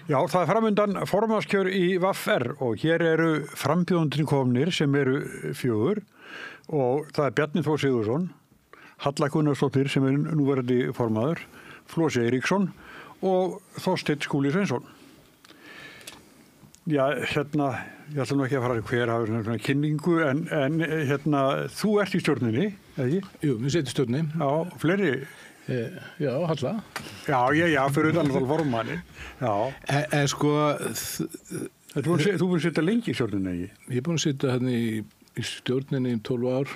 Já, það framundan formannskjör í VFR og hér eru frambjóðendur komnir sem eru 4 og það Bjarni Þór Sigurðsson, Halla Gunnarsdóttir sem núverandi formaður, Flosi Eiríksson og Þorsteinn Skúli Sveinsson. Já, ég ætla nú ekki að fara hver hafa svona kynningu en þú ert í stjórninni, ekki? Jú, við setjum stjórninni. Já, fleiri? Já, Halla. Já, fyrir utan alltaf formanni. Já. En sko... Þú búin að setja lengi í stjórninni, ekki? Ég er búin að setja hérna í stjórninni 12 ár,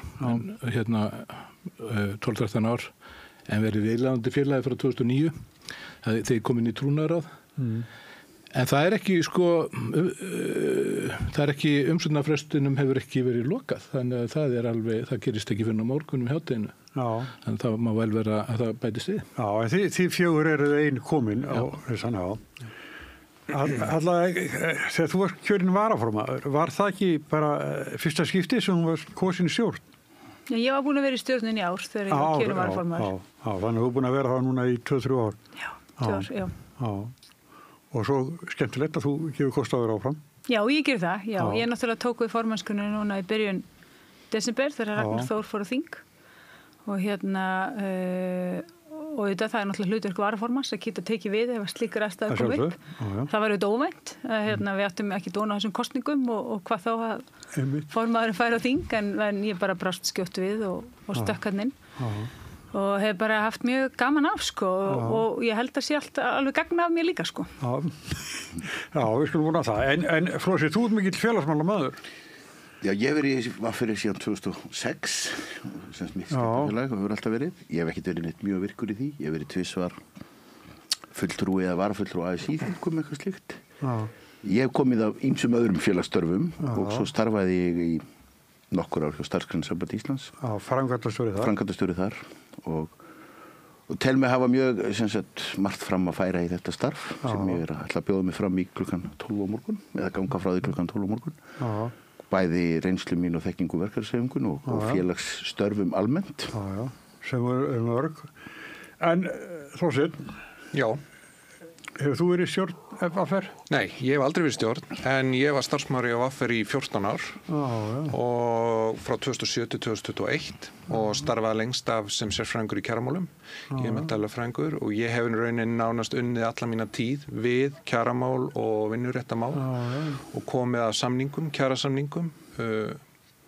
12-13 ár, en verið viðlagandi félagi frá 2009. Þegar ég kom inn í trúnaðarráð. En það er ekki, umsóknarfrestinum hefur ekki verið lokað, þannig að það gerist ekki fyrir morgunum hádeginu. Já. Þannig að það má vel vera að það bætist við. Já, en þið 4 eru ein komin á þessan, já. Þegar þú varst kjörinn varaformaður, var það ekki bara fyrsta skipti sem þú varst kosin í stjórn? Já, ég var búin að vera í stjórninni í ár þegar ég var kjörinn varaformaður. Já, þannig að þú er búin að vera það núna í 2-3 ár. Já, 2 ár, já. Og svo skemmtilegt að þú gefur kost á þér áfram. Já, ég ger það. Já, ég náttúrulega tók við formannskunni núna í byrjun desember þegar Ragnar Þór fór á þing. Og og það er náttúrulega hlutverk varaformanns að geta tekið við ef slíkar aðstæður kom upp. Það var auðvitað óvænt. Við áttum ekki dóna á þessum kosningum og hvað þá að formaðurinn færi á þing en ég bara brást skjótt við og stökk hann inn. Og hef bara haft mjög gaman af og ég held að sé alveg gagna af mér líka Já, við skulum vona það en Flosi, þú ert mikill félagsmálamaður. Já, ég hef verið í VFR síðan 2006 sem mitt stéttarfélag og hefur alltaf verið. Ég hef ekkert verið neitt mjög virkur í því. Ég hef verið 2 svar fulltrúi eða varafulltrúi ASÍ þingum eitthvað slíkt. Ég hef komið af ýmsum öðrum félagsstörfum og svo starfaði ég í nokkur ár hjá Starfsgreinasambandi Íslands. Framkvæmdastjóri þar og tel mig hafa mjög margt fram að færa í þetta starf sem ég er að ætla að bjóða mig fram í klukkan 12 á morgun eða ganga frá því klukkan 12 á morgun. Bæði reynslu mín og þekkingu verkefnishreyfingun og félagsstörfum almennt. Já, sem er mörg. En Þorsteinn? Já. Hefur þú verið stjórn VFR? Nei, ég hef aldrei verið stjórn, en ég var starfsmaður í VFR í 14 ár og frá 2007 til 2021 og starfaði lengst af sem sérfræðingur í kjaramálum. Ég er menntalafræðingur og ég hef raunin nánast unnið alla mína tíð við kjaramál og vinnuréttamál og komið að samningum, kjarasamningum,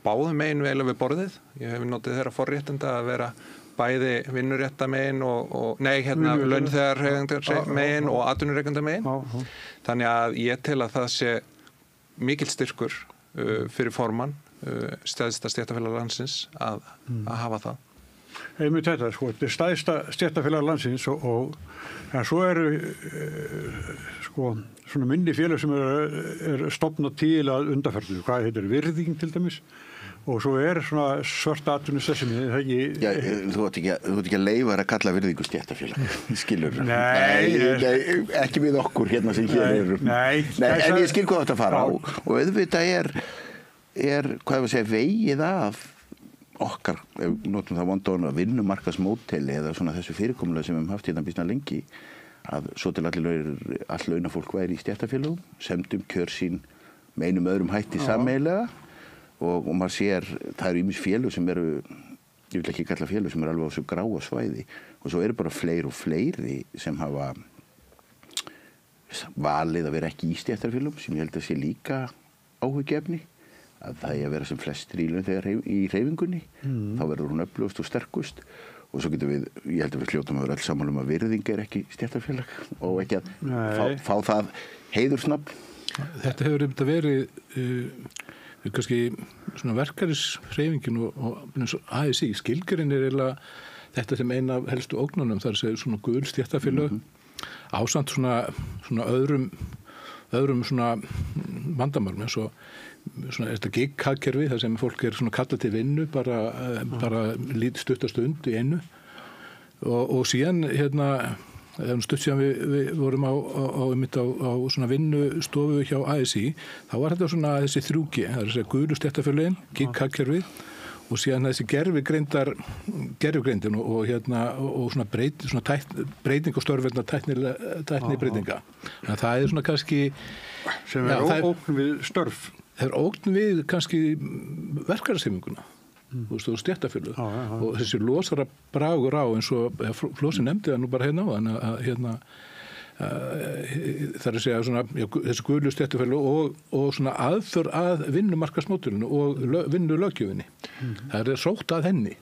báðum megin vel við borðið. Ég hef notið þeirra forréttinda að vera bæði vinnuréttamegin launþegar megin og atvinnurekenda megin. Þannig að ég tel að það sé mikill styrkur fyrir formann stærsta stéttarfélag landsins að hafa það. Einmitt þetta, þetta er stærsta stéttarfélag landsins en svo eru svona minni félag sem er stofnað til að undanferðu. Hvað heitir virðing til dæmis? Og svo svona svört atvinnustarfsemi, það ekki... Já, þú ert ekki að leyfa að kalla virðingu stéttarfélag, skilur. Nei, ekki við okkur hérna sem hér erum. Nei, en ég skil hvað þetta fara á og auðvitað er hvað ég að segja, vegið af okkar, ef notum það vonda vinnumarkaðsmódeli eða svona þessu fyrirkomulag sem við höfum haft hérna býsna lengi, að svo til all launafólk væri í stéttarfélagum, semdum kjör sín með einum öðrum hætti sameiginlega. Og maður sér, það eru ýmis félög sem eru, ég vil ekki kalla félög sem eru alveg á þessu gráa svæði og svo eru bara fleiri og fleiri sem hafa valið að vera ekki í stéttarfélögum sem ég held að sé líka áhyggjuefni að það er að vera sem flestir í hreyfingunni, þá verður hún öflugust og sterkust og svo getum við, ég held að við hljótum að vera alls sammála að virðing er ekki stéttarfélag og ekki að fá það heiðursnafn. Þetta hefur verið kannski svona verkefnishreyfingin og ASÍ skilgrein er eiginlega þetta sem eina af helstu ógnunum þar sem svona gul stéttarfélög ásamt svona öðrum svona vandamálum eins og svona þetta gig-hagkerfi þar sem fólk er svona kallað til vinnu bara lítið stuttastund í einu og síðan stutt síðan við vorum á svona vinnustofu hjá ASÍ, þá var þetta svona þessi 3G, það er þessi gulu stéttarfélögin, gig-hagkerfið og síðan þessi gervigreindin og svona breyting og störfverðna tækni breytinga. Það svona kannski sem ógn við störf. Það ógn við kannski verkefnishreyfinguna og stéttarfélög og þessi losara bragur á eins og Flosi nefndi það nú bara hérna á þannig það að segja svona, þessi gulu stéttarfélög og svona aðför að vinnumarkaðsmódelinu og vinnulöggjöfinni. Það sótt að henni.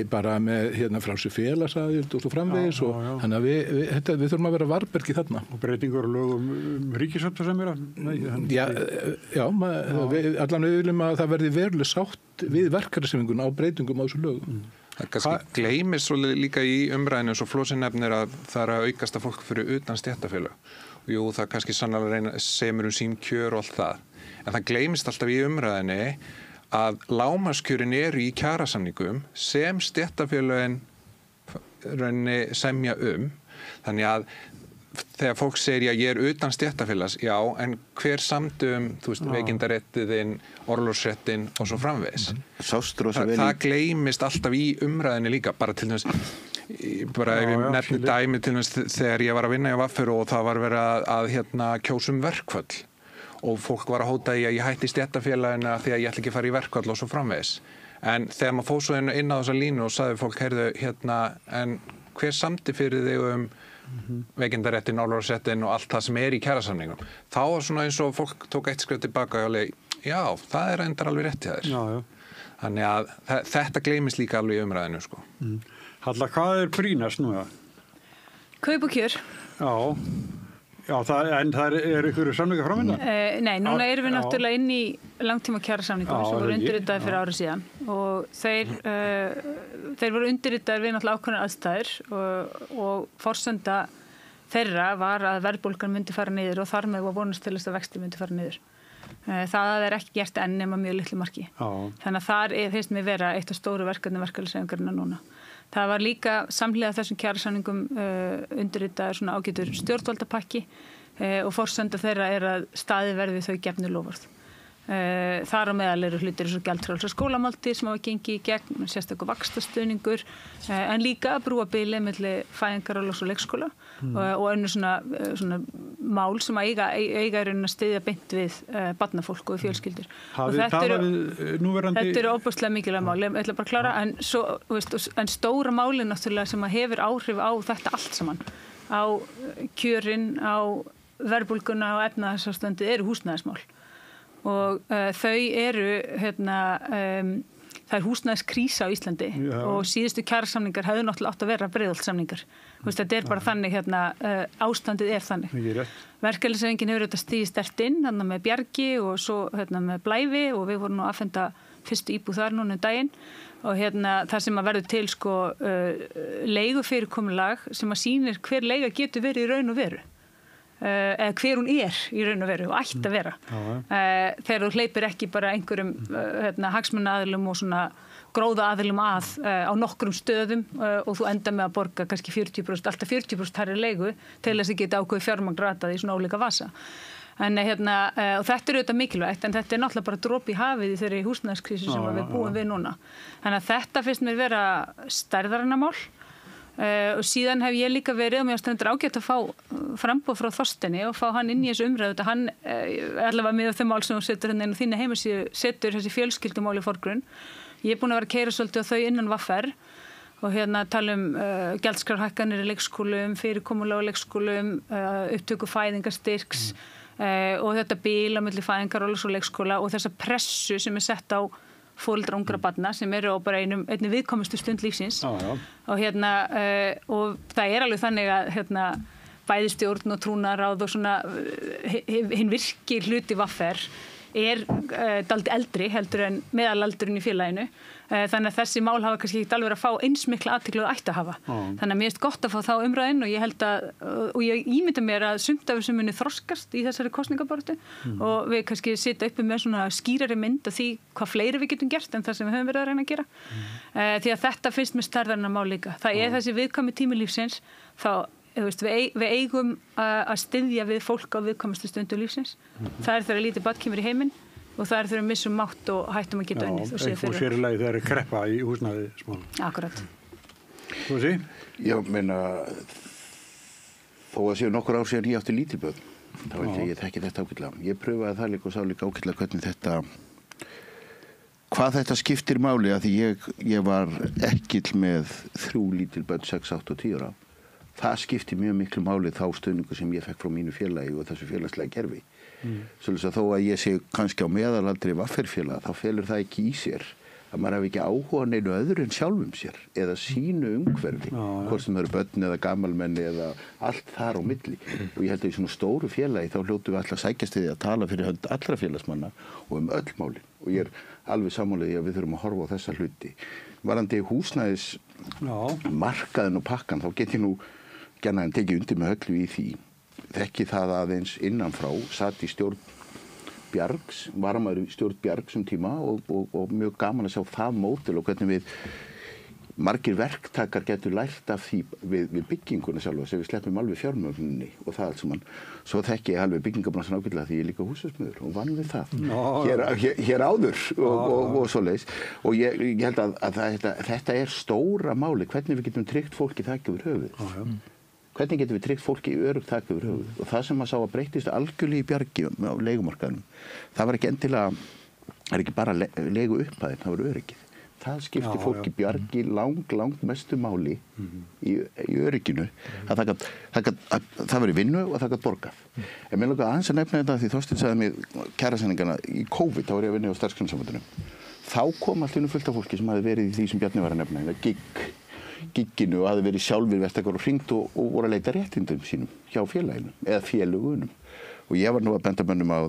Bara með frálsi félagsaðild og svo framvegis þannig að við þurfum að vera varbergi þarna. Og breytingur og lögum ríkissáttasemjara? Allan við viljum að það verði veruleg sátt við verkefnishreyfinguna á breytingum á þessu lögum. Það kannski gleymist svo líka í umræðinu eins og Flosi nefnir að það að aukast að fólk fyrir utan stéttarfélög. Jú, það kannski sannlega semur sín kjör og allt það. En það gleymist alltaf í umræðinu að lágmarkskjörin eru í kjarasamningum sem stéttarfélögin semja Þannig að þegar fólk segir ég er utan stéttarfélags, já, en hver samdum, veikindaréttiðinn, orlofsréttin og svo framvegis. Það gleymist alltaf í umræðinni líka, bara til dæmis, bara ef ég nefni dæmi til dæmis þegar ég var að vinna í VFR og það var verið að kjósum verkföll og fólk var að hóta í að ég hætti stéttarfélagina því að ég ætla ekki að fara í verkfall og svo framvegis. En þegar maður fór svo inn á þessa línu og sagði fólk, heyrðu, en hver samdi fyrir þig veikindaréttin, orlofsréttin og allt það sem er í kjarasamningum. Þá var svona eins og fólk tók eitt skref tilbaka og alveg, já, það er reyndar alveg rétt hjá þér. Þannig að þetta gleymist líka alveg í umræðinu, sko. Halla, hvað er brýnast nú? Kaup og kjör. Já, en það er ykkur samningar framvinda? Nei, núna erum við náttúrulega inn í langtíma kjarasamningum sem voru undirritaðir fyrir árið síðan og þeir voru undirritaðir við náttúrulega ákveðnar aðstæður og forsenda þeirra var að verðbólgan myndi fara niður og þar með var vonast til þess að vextir myndi fara niður. Það er ekki gert enn nema mjög litlu marki. Þannig að þar finnst mér vera eitt af stóru verkefni verkalýðshreyfingarinnar núna. Það var líka samhliða þessum kjarasamningum undirritaður svona ágætur stjórnvaldapakki og forsenda þeirra er að staðið verði þau gefnu loforð. Þar á meðal eru hlutir eins og gjaldfrjálsar skólamáltíðir sem hafa gengið í gegn, sérstakur vaxtastuðningur, en líka að brúa bili milli fæðingarorlofs og leikskóla og önnur svona mál sem eiga í rauninni að styðja beint við barnafólk og fjölskyldur. Þetta eru óbúslega mikilvæg mál, ég ætla bara að klára, en stóra málin náttúrulega sem hefur áhrif á þetta allt saman, á kjörin, á verðbólguna og efnahagsástandið eru húsnæðismál. Og þau eru það er húsnæðiskrísa á Íslandi og síðustu kjarasamningar hefðu náttúrulega átt að vera breiðholtssamningar. Þetta er bara þannig ástandið er þannig. Verkalýðshreyfingin hefur þetta stigið sterkt inn með Bjargi og svo með Blævi og við vorum nú að afhenda fyrstu íbúð þar núna daginn og það sem að verður til leigufyrirkomulag sem að sýnir hver leiga getur verið í raun og veru. Eða hver hún er í raun og veru og ætti að vera þegar þú hleypir ekki bara einhverjum hagsmunaaðilum og svona gróðaaðilum á nokkrum stöðum og þú enda með að borga kannski 40%, alltaf 40% hærri leigu til þess að geta ákveðið fjármagn ratað í svona ólíka vasa. En og þetta er auðvitað mikilvægt en þetta er náttúrulega bara dropi í hafið í þeirri húsnæðiskrísu sem við búum við núna. Þannig að þetta finnst mér vera stærðarinamál. Og síðan hef ég líka verið og mér stendur ágætt að fá framboð frá Þorsteini og fá hann inn í þessu umræðu hann allavega með þau mál sem þú setur inn á þína heimasíðu setur þessi fjölskyldumál í forgrunn. Ég er búin að vera að keyra svolítið á þau innan VFR og tala gjaldskrárhækkanir í leikskólum, fyrirkomulag á leikskólum, upptöku fæðingarstyrks og þetta bil á milli fæðingarorlofs og leikskóla og þessa pressu sem er sett á foreldra ungra barna sem eru á bara einni viðkomustu stund lífsins og það er alveg þannig að bæði stjórn og trúnaðarráð og svona hinn virki hluti VFR er dálítið eldri heldur en meðalaldurinn í félaginu þannig að þessi mál hafa kannski ekki alveg verið að fá eins mikla athygli og ætti að hafa þannig að mér finnst gott að fá þá umræðin og ég held að og ég ímynda mér að sumt af þessu muni þroskast í þessari kosningabaráttu og við kannski sitja uppi með svona skýrari mynd af því hvað fleiri við getum gert en það sem við höfum verið að reyna að gera því að þetta finnst mér stærðarinn mál líka það er þessi viðkvæmi tími lífsins þá við eigum að styðja við fólk á viðkvæmustu stundu lífsins. Það er þegar lítið barn kemur í heiminn. og það þegar við missum mátt og hættum að geta unnið. Já, og sérlega þegar kreppa í húsnæði smá. Akkurat. Þú sé? Já, meina, þó að séu nokkur ár síðan ég átti lítilbörn, þá veit ég þekki þetta ágætlega. Ég pröfaði það líka og sá líka ágætlega hvað þetta skiptir máli, að því ég var ekkill með 3 lítilbörn, 6, 8 og 10 ára. Það skiptir mjög miklu máli þá stöðningu sem ég fekk frá mínu félagi og þessu félagslega kerfi. Svolítið að þó að ég sé kannski á meðalaldri vafferfélag, þá felur það ekki í sér að maður hafi ekki áhuga neinu öðru en sjálfum sér eða sínu umhverfi, hvort sem það eru börn eða gamalmenni eða allt þar á milli. Og ég held að í svona stóru félagi þá hljótum við alltaf að sækjast við að tala fyrir hönd allra félagsmanna og öll málin. Og ég alveg sammála að við þurfum að horfa á þessa hluti. Varðandi húsnæðismarkaðin og pakkan, þá get ég nú gjarna en tekið undir með Höllu í því. Þekki það aðeins innanfrá, satt í stjórn Bjargs, varamaður í stjórn Bjargs tíma og mjög gaman að sjá það módel og hvernig við margir verktakar getur lært af því við bygginguna sjálfa sem við sleppum alveg fjármögninni og það allt saman. Svo þekki ég alveg byggingabransan ágætlega því ég er líka húsasmiður og vann við það hér áður og svoleiðis. Og ég held að þetta er stóra máli, hvernig við getum tryggt fólki þak yfir höfuð. Hvernig getum við tryggt fólki öruggt þak yfir höfuð? Og það sem maður sá að breytist algjörlega í Bjargi á leigumarkaðnum, það var ekki endilega, það er ekki bara leigu upphæðin, það var öryggið. Það skipti fólki Bjargi lang mestu máli í örygginu. Það var í vinnu og það gat borgað. En mér langar aðeins að nefna þetta því Þorsteinn sagði mér kjarasamningana í COVID, þá var ég að vinna á Starfsgreinasambandinu. Þá kom allt fullt af fólki sem hafði verið í því sem Bjarni var að nefna, gigginu og hafði verið sjálfir verktakar og hringt og voru að leita réttindum sínum hjá félaginu eða félagunum. Og ég var nú að benda mönnum að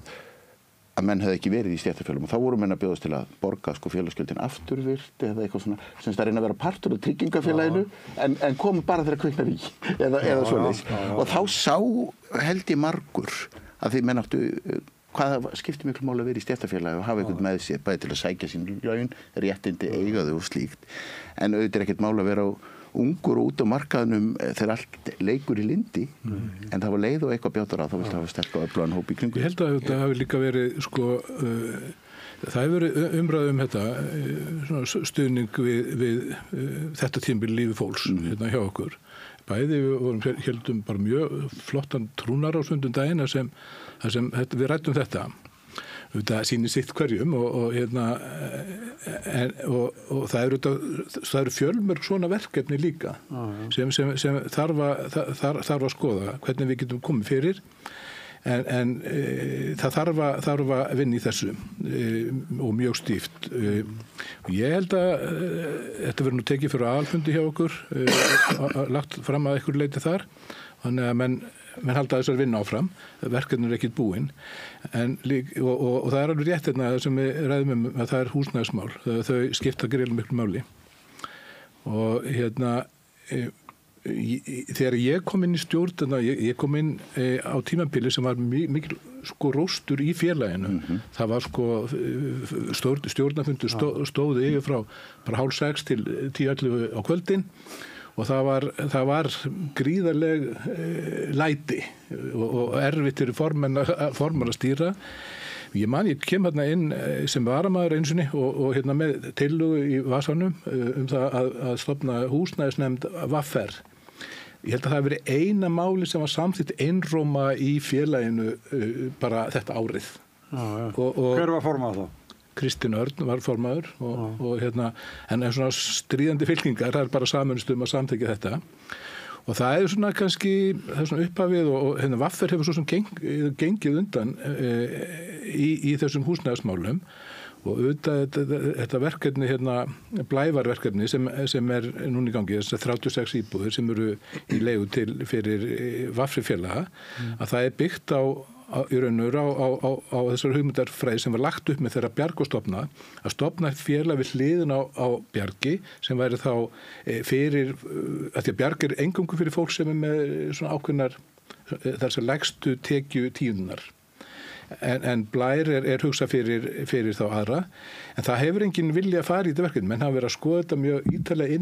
menn hefði ekki verið í stéttarfélagum og þá voru menn að bjóðast til að borga félagsgjöldin afturvirt eða eitthvað svona sem það reyna að vera partur af tryggingafélaginu en komu bara þegar kviknar í eða svoleiðis. Og þá sá held ég margur að því menn áttu hvað skiptir miklu máli að vera í stéttarfélagi og hafa einhvern með sér bæði til að sækja sín laun, réttindi, eiga þau og slíkt. En auðvitað er ekkert máli að vera ungur og út á markaðnum þegar allt leikur í lindi, en það var leið og eitthvað bjátar á, þá viltu hafa sterk og öflugan hóp í kringu. Ég held að þetta hafi líka verið, það hefur verið umræð þetta, stuðning við þetta tímabil lífi fólks hjá okkur. Bæði við heldum bara mjög flottan trúnarársfundum daginn sem við ræddum þetta. Það sýnir sitt hverjum og það eru fjölmörg svona verkefni líka sem þarf að skoða hvernig við getum komið fyrir en það þarf að vinna í þessu og mjög stíft. Ég held að þetta verður nú tekið fyrir aðalfundi hjá okkur lagt fram að einhverju leyti þar þannig að menn halda þessar vinna áfram, verkefnin er ekkert búin og það er alveg rétt sem við ræðum að það er húsnæðismál, þau skipta gríðarlega miklu máli og þegar ég kom inn í stjórn, ég kom inn á tímabili sem var mikil róstur í félaginu, það var stjórnarfundur stóði yfir frá bara 5:30 til 10:11 á kvöldin og það var gríðarleg læti og erfitt fyrir formann að stýra. Ég kem hérna inn sem varamaður einu sinni og með tillögu í vasanum það að stofna húsnæðisnefnd VFR. Ég held að það hafi verið eina máli sem var samþykkt einróma í félaginu bara þetta árið. Hver var formaður þá? Kristinn Örn var formaður en svona stríðandi fylkingar, það er bara samanust að samþykkja þetta og það er svona kannski það er svona upphafið og VFR hefur svo sem gengið undan í þessum húsnæðismálum og auðvitað þetta verkefni blævarverkefni sem er núna í gangi, þessar 36 íbúðir sem eru í leigu fyrir VFR-félaga að það er byggt í raun og á þessar hugmyndarfræði sem var lagt upp með þeirra Bjarg og stofna að stofna félag við hliðin á Bjargi sem væri þá fyrir að því að Bjarg er eingöngu fyrir fólk sem með svona ákveðnar þessar lægstu tekju tíunnar en Blær er hugsað fyrir þá aðra en það hefur enginn vilja að fara í þetta verkefni menn hafa verið að skoða þetta mjög ítarlega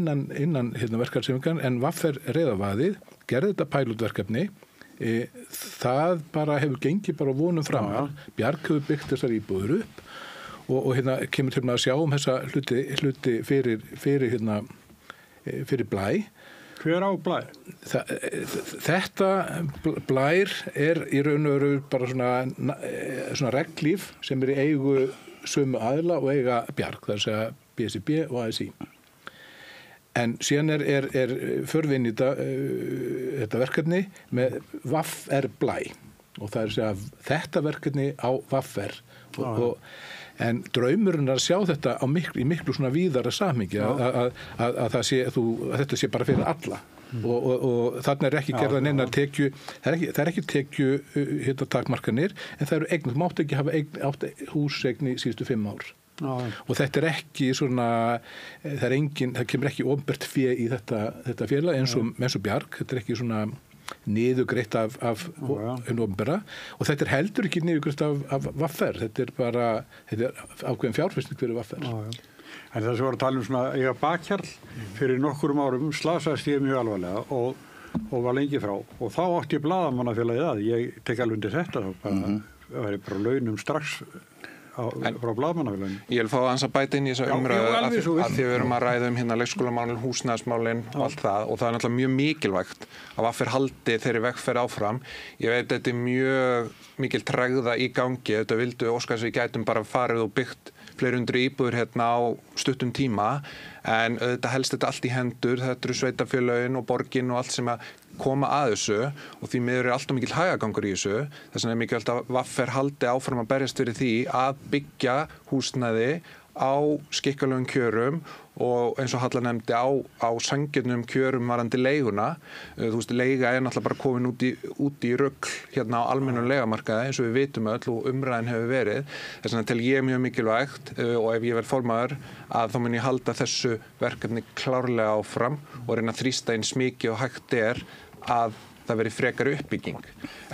innan verkefnissefingar en VFR reiða vaðið, gerði þetta pælútverkefni það bara hefur gengið bara vonum framar. Bjarg hefur byggt þessar íbúður upp og hérna kemur til að sjá þessa hluti fyrir Blæ. Hver á Blæ? Þetta Blær í raun og veru bara svona reglíf sem í eigu sömu aðila og eiga Bjarg, það segja BSIB og ASI. En síðan förvinn í þetta verkefni með VAFR Blæ og það segja þetta verkefni á VAFR en draumurinn að sjá þetta í miklu svona víðara samhengi að þetta sé bara fyrir alla og þarna ekki gerða neina tekju, það ekki tekju takmarkanir en það eru eign, þú mátt ekki hafa átt húseign í síðustu 5 ár. Og þetta ekki svona, það kemur ekki opinbert fé í þetta félag eins og Bjarg, þetta ekki svona niðugreitt af opinbera og þetta heldur ekki niðugreitt af VAFR, þetta ákveðin fjárfesting fyrir VAFR. En það sem var að tala svona, ég var bakhjarl fyrir nokkurum árum, slasaðist ég mjög alvarlega og var lengi frá og þá átti ég blaðamannafélagið að, ég tek alveg undir þetta þá það væri bara launum strax frá blaðamannafélaginu. Ég vil fá aðeins að bæta inn í þessa umræðu að því við erum að ræða hérna leikskólamálin, húsnæðismálin og allt það og það náttúrulega mjög mikilvægt að VAFR haldi þeirri vegferð áfram. Ég veit að þetta mjög mikil tregða í gangi, þetta vildu óska þess að við gætum bara farið og byggt fleiri hundruð íbúðir hérna á stuttum tíma en þetta helst þetta allt í hendur, þetta eru sveitarfélögin og borgin og allt sem að koma að þessu og því miður alltaf mikil hægagangur í þessu. Þess vegna mikilvægt að VAFR haldi áfram að berjast fyrir því að byggja húsnæði á skikkalegum kjörum og eins og Halla nefndi á sanngjörnum kjörum varandi leiguna. Þú veist, leiga náttúrulega bara komin út í rugl hérna á almennum leigamarkaði eins og við vitum öll og umræðin hefur verið. Þess vegna tel ég mjög mikilvægt og ef ég verð formaður að þá mun ég halda þessu verkefni klárlega áfram og reyna að þrýsta eins mikið og hægt að það veri frekari uppbygging.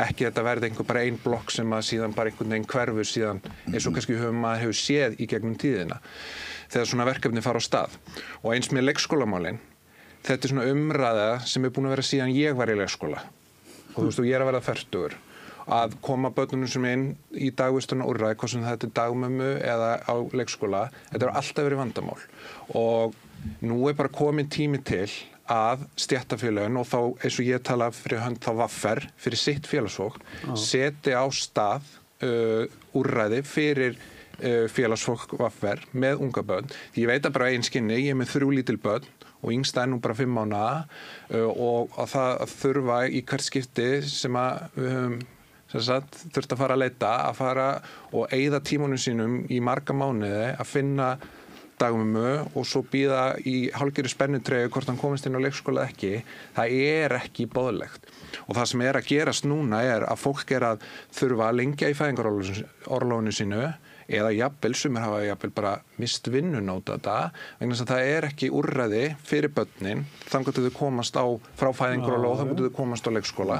Ekki þetta verði bara ein blokk sem að síðan bara einhvern veginn hverfur síðan eins og kannski maður hefur séð í gegnum tíðina þegar svona verkefni fara á stað. Og eins með leikskólamálin, þetta svona umræða sem búin að vera síðan ég var í leikskóla. Og þú veist, og ég að verða 40 að koma börnunum sem inn í dagvistunarúrræði, hvort sem þetta dagmömmu eða á leikskóla, þetta hefur alltaf verið vandamál. Og nú bara komin tími til að stéttarfélögin og þá eins og ég tala fyrir hönd þá VAFR fyrir sitt félagsfólk seti á stað úrræði fyrir félagsfólk VAFR með unga börn. Því ég veit að bara einskinni, ég með 3 lítil börn og yngsta nú bara 5 mánaða og að það þurfa í hvert skipti sem að við höfum þurft að fara að leita, að fara og eyða tímunum sínum í marga mánuði að finna dagmömmu og svo bíða í hálfgerðu spennutreyju hvort hann komist inn á leikskóla ekki, það ekki boðlegt. Og það sem að gerast núna að fólk að þurfa að lengja í fæðingarorlofinu sínu eða jafnvel, sumir hafa jafnvel bara mist vinnun á þetta, vegna þess að það ekki úrræði fyrir börnin þangað til þau komast frá fæðingarorlof þangað til þau komast á leikskóla.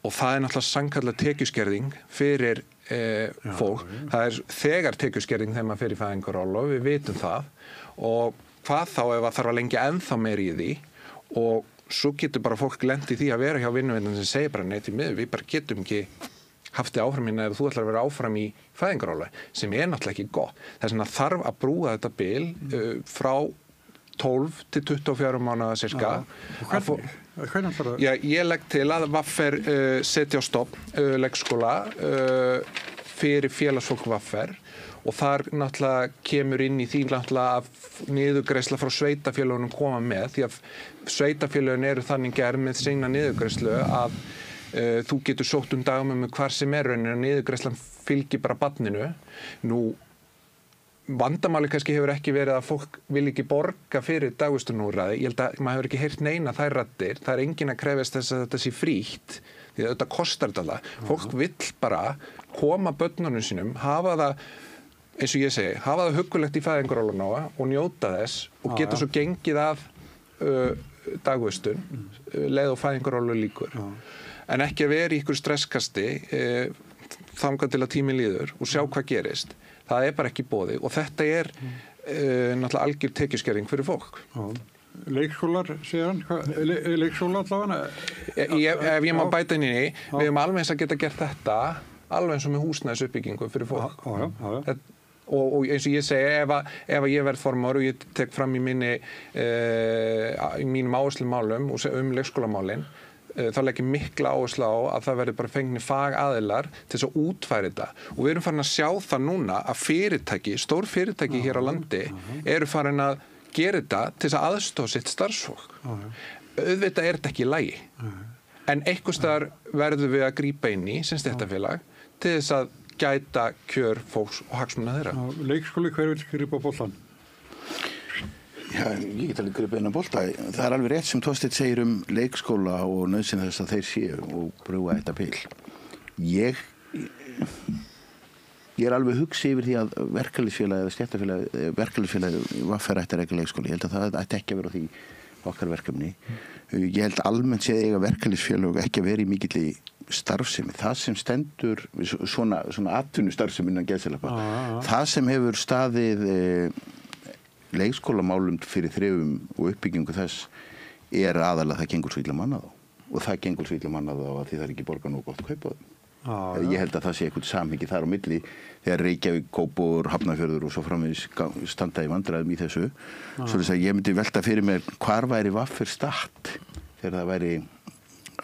Og það náttúrulega sannkallað tekjuskerðing fyrir fólk. Það þegar tekjuskerðing þegar maður fer í fæðingarorlof, við vitum það og hvað þá ef það þarf að lengja ennþá meir í því og svo getur bara fólk lent í því að vera hjá vinnuveitandi sem segir bara nei til miður, við bara getum ekki haft þið áfram hérna ef þú ætlar að vera áfram í fæðingarorlofi sem náttúrulega ekki gott. Þess vegna þarf að brúa þetta bil frá 12 til 24 mánaða cirka. Hvernig ætlar það? Ég legg til að VAFR setja á stofn leikskóla fyrir félagsfólk VAFR og þar náttúrulega kemur inn í því náttúrulega að niðurgreiðsla frá sveitarfélögunum koma með því að sveitarfélögin eru þannig gerð með sína niðurgreiðslu að þú getur sótt dagmömmu hvar sem raunin og niðurgreiðslan fylgir bara barninu. Nú vandamáli kannski hefur ekki verið að fólk vil ekki borga fyrir dagvistunarúrræði. Ég held að maður hefur ekki heyrt neina þær raddir. Það enginn að krefjast þess að þetta sé frítt því að þetta kostar þetta. Fólk vill bara koma börnunum sínum, hafa það eins og ég segi, hafa það huggulegt í fæðingarorlofi og njóta þess og geta svo gengið af dagvistun leið og fæðingarorlofi lýkur. En ekki að vera í ykkur stresskasti þangað til að tíminn líður og sjá hvað gerist. Það bara ekki boði og þetta náttúrulega algjör tekjuskerðing fyrir fólk. leikskólar, segir hann, leikskóla allavega? Ef ég má bæta inn í, við erum alveg eins að geta gert þetta, alveg eins og með húsnæðisuppbyggingu fyrir fólk. Og eins og ég segi, ef ég verð formar og ég tek fram í mínum áherslumálum leikskólamálin, þá legg ég mikla áherslu á að það verði bara fengnir fagaðilar til þess að útfæra þetta. Og við erum farin að sjá það núna að stór fyrirtæki hér á landi eru farin að gera þetta til þess að aðstoða sitt starfsfólk. Auðvitað er þetta ekki í lagi. En einhvers staðar verðum við að grípa inn í sem stéttarfélag til þess að gæta kjör fólks og hagsmuna þeirra. Leikskóli, hver vil grípa boltan? Já, ég get alveg grípa inn á bolta. Það er alveg rétt sem Þorsteinn segir leikskóla og nauðsyn þess að þeir séu og brúa þetta pil. Ég er alveg hugsi yfir því að verkalýðsfélagi eða verkalýðsfélagi VFR ætti að reka leikskóli. Ég held að það ætti ekki að vera á því okkar verkefni. Ég held almennt séð eiga verkalýðsfélög ekki að vera í mikilli starfsemi. Það sem stendur svona atvinnustarfsemi innan geðselapa. Það sem hefur staðið leikskólamálum fyrir þrifum og uppbyggingu þess er aðalega það gengur svo illa mannað á. Og það gengur svo illa mannað á að því það er ekki borgað nógu gott kaupa þeim. Ég held að það sé eitthvað samhengi þar á milli þegar Reykjavík, Kópavogur, Hafnarfjörður og svo framvegis standa í vandræðum í þessu. Svo þess að ég myndi velta fyrir mér hvar væri VFR statt þegar það væri